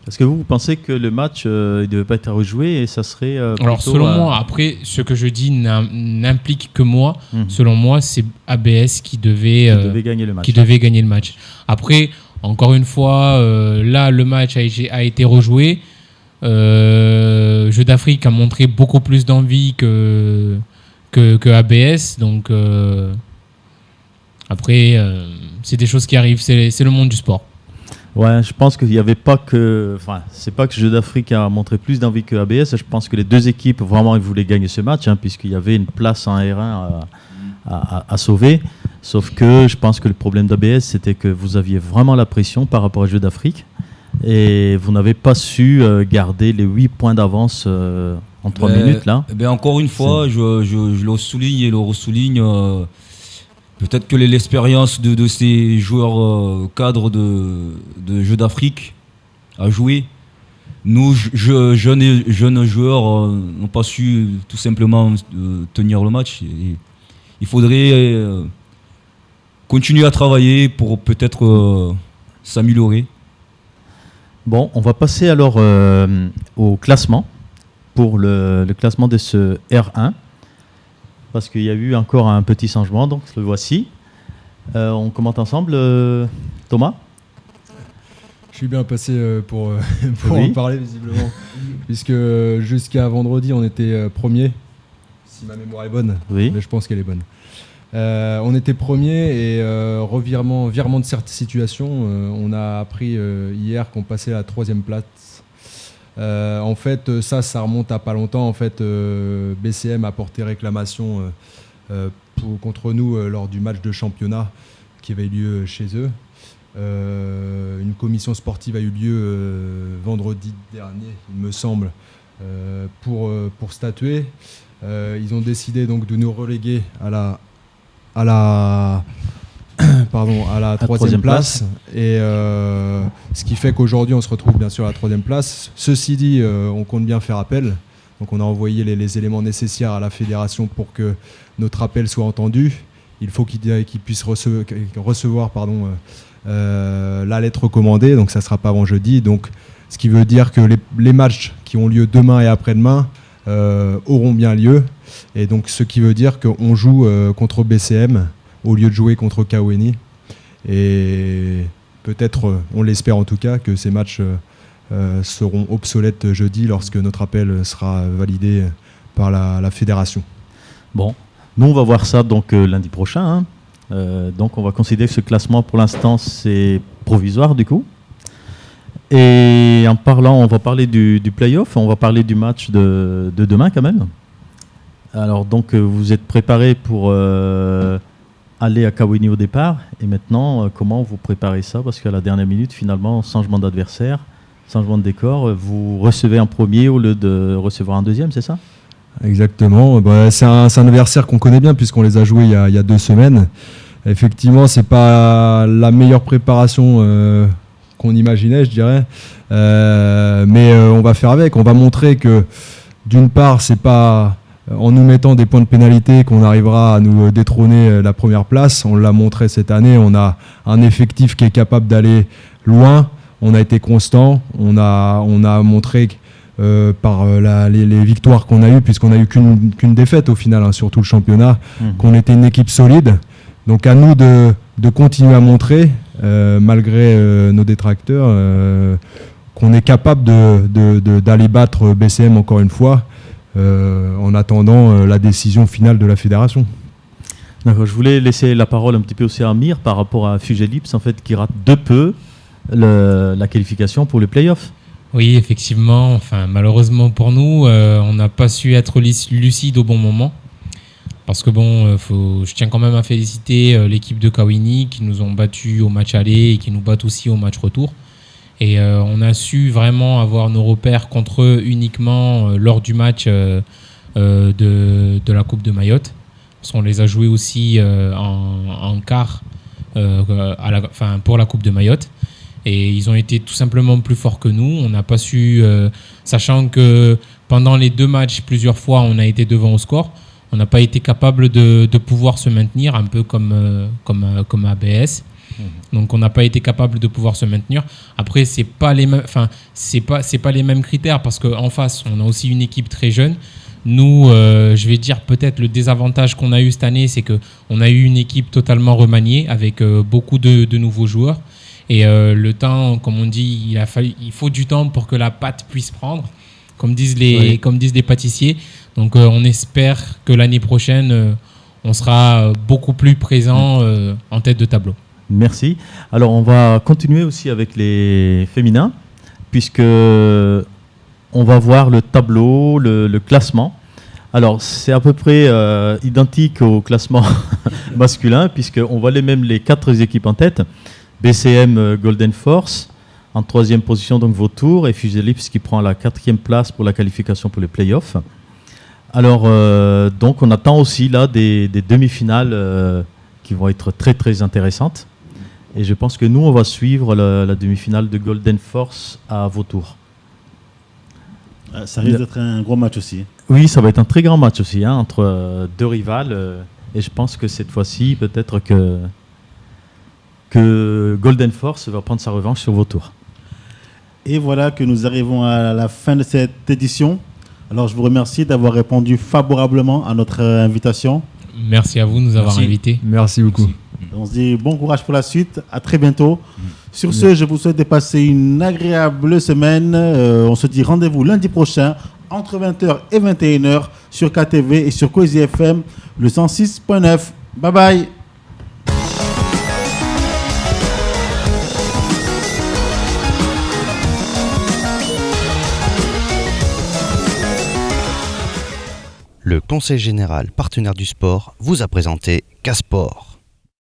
Est-ce que vous pensez que le match il ne devait pas être rejoué et ça serait Alors selon moi, après ce que je dis n'implique que moi. Selon moi, c'est ABS qui devait gagner le match. Après, encore une fois, là le match a été rejoué. Jeux d'Afrique a montré beaucoup plus d'envie que ABS. Donc après, c'est des choses qui arrivent. C'est le monde du sport. Ouais, je pense qu'il n'y avait pas que... Enfin, c'est pas que Jeux d'Afrique a montré plus d'envie que ABS. Je pense que les deux équipes, vraiment, ils voulaient gagner ce match, puisqu'il y avait une place en R1 à sauver. Sauf que je pense que le problème d'ABS, c'était que vous aviez vraiment la pression par rapport aux Jeux d'Afrique. Et vous n'avez pas su garder les 8 points d'avance en 3 minutes, là. Encore une fois, je le souligne et le ressouligne... Peut-être que l'expérience de ces joueurs cadres de Jeux d'Afrique a joué. Nous, jeunes joueurs, n'ont pas su tout simplement tenir le match. Et il faudrait continuer à travailler pour peut-être s'améliorer. Bon, on va passer alors au classement, pour le classement de ce R1. Parce qu'il y a eu encore un petit changement, donc le voici. On commente ensemble, Thomas. Je suis bien passé pour en parler visiblement, puisque jusqu'à vendredi on était premier, si ma mémoire est bonne, mais je pense qu'elle est bonne. On était premier et virement de cette situation, on a appris hier qu'on passait à la 3e place. En fait, ça remonte à pas longtemps. En fait, BCM a porté réclamation contre nous lors du match de championnat qui avait eu lieu chez eux. Une commission sportive a eu lieu vendredi dernier, il me semble, pour statuer. Ils ont décidé donc de nous reléguer à la 3e place. Et ce qui fait qu'aujourd'hui, on se retrouve bien sûr à la 3e place. Ceci dit, on compte bien faire appel. Donc on a envoyé les éléments nécessaires à la fédération pour que notre appel soit entendu. Il faut qu'ils puissent recevoir la lettre recommandée. Donc ça ne sera pas avant jeudi. Donc, ce qui veut dire que les matchs qui ont lieu demain et après-demain auront bien lieu. Et donc ce qui veut dire qu'on joue contre BCM au lieu de jouer contre Kaweni. Et peut-être, on l'espère en tout cas, que ces matchs seront obsolètes jeudi lorsque notre appel sera validé par la fédération. Bon, nous on va voir ça donc lundi prochain. Donc on va considérer que ce classement pour l'instant c'est provisoire du coup. Et en parlant, on va parler du play-off, on va parler du match de demain quand même. Alors donc vous êtes préparés pour aller à Kaweni au départ, et maintenant comment vous préparez ça, parce qu'à la dernière minute finalement changement d'adversaire, changement de décor, vous recevez un premier au lieu de recevoir un deuxième, c'est ça? Exactement, c'est un adversaire qu'on connaît bien puisqu'on les a joués il y a 2 semaines. Effectivement, c'est pas la meilleure préparation qu'on imaginait, je dirais, mais on va faire avec. On va montrer que d'une part, c'est pas en nous mettant des points de pénalité qu'on arrivera à nous détrôner la première place. On l'a montré cette année, on a un effectif qui est capable d'aller loin. On a été constant, on a montré par les victoires qu'on a eues, puisqu'on n'a eu qu'une défaite au final, sur tout le championnat, qu'on était une équipe solide. Donc à nous de continuer à montrer, malgré nos détracteurs, qu'on est capable d'aller battre BCM encore une fois. en attendant la décision finale de la fédération. D'accord, je voulais laisser la parole un petit peu aussi à Amir par rapport à Fugelips, en fait, qui rate de peu la qualification pour les playoffs. Oui, effectivement. Enfin, malheureusement pour nous, on n'a pas su être lucide au bon moment. Parce que je tiens quand même à féliciter l'équipe de Kawini qui nous ont battus au match aller et qui nous battent aussi au match retour. Et on a su vraiment avoir nos repères contre eux uniquement lors du match de la Coupe de Mayotte. Parce qu'on les a joués aussi en quart pour la Coupe de Mayotte. Et ils ont été tout simplement plus forts que nous. On n'a pas su, sachant que pendant les 2 matchs, plusieurs fois, on a été devant au score. On n'a pas été capable de pouvoir se maintenir, un peu comme ABS. Donc on n'a pas été capable de pouvoir se maintenir. Après, c'est pas les mêmes critères parce qu'en face, on a aussi une équipe très jeune. Nous, je vais dire peut-être le désavantage qu'on a eu cette année, c'est qu'on a eu une équipe totalement remaniée avec beaucoup de nouveaux joueurs. Et le temps, comme on dit, il faut du temps pour que la pâte puisse prendre, comme disent les pâtissiers. Donc on espère que l'année prochaine, on sera beaucoup plus présent en tête de tableau. Merci. Alors on va continuer aussi avec les féminins, puisque on va voir le tableau, le classement. Alors c'est à peu près identique au classement masculin, puisqu'on voit les 4 équipes en tête. BCM Golden Force, en 3e position donc Vautour, et Fugelips qui prend la 4e place pour la qualification pour les playoffs. Alors donc on attend aussi là des demi-finales qui vont être très très intéressantes. Et je pense que nous on va suivre la demi-finale de Golden Force à Vautour. Ça risque d'être un gros match aussi. Oui, ça va être un très grand match aussi entre 2 rivales. Et je pense que cette fois-ci peut-être que Golden Force va prendre sa revanche sur Vautour. Et voilà que nous arrivons à la fin de cette édition. Alors je vous remercie d'avoir répondu favorablement à notre invitation. Merci à vous de nous avoir invités. Merci beaucoup. On se dit bon courage pour la suite. À très bientôt. Sur ce, je vous souhaite de passer une agréable semaine. On se dit rendez-vous lundi prochain entre 20h et 21h sur KTV et sur Cozy FM le 106.9. Bye bye. Le Conseil général partenaire du sport vous a présenté Casport.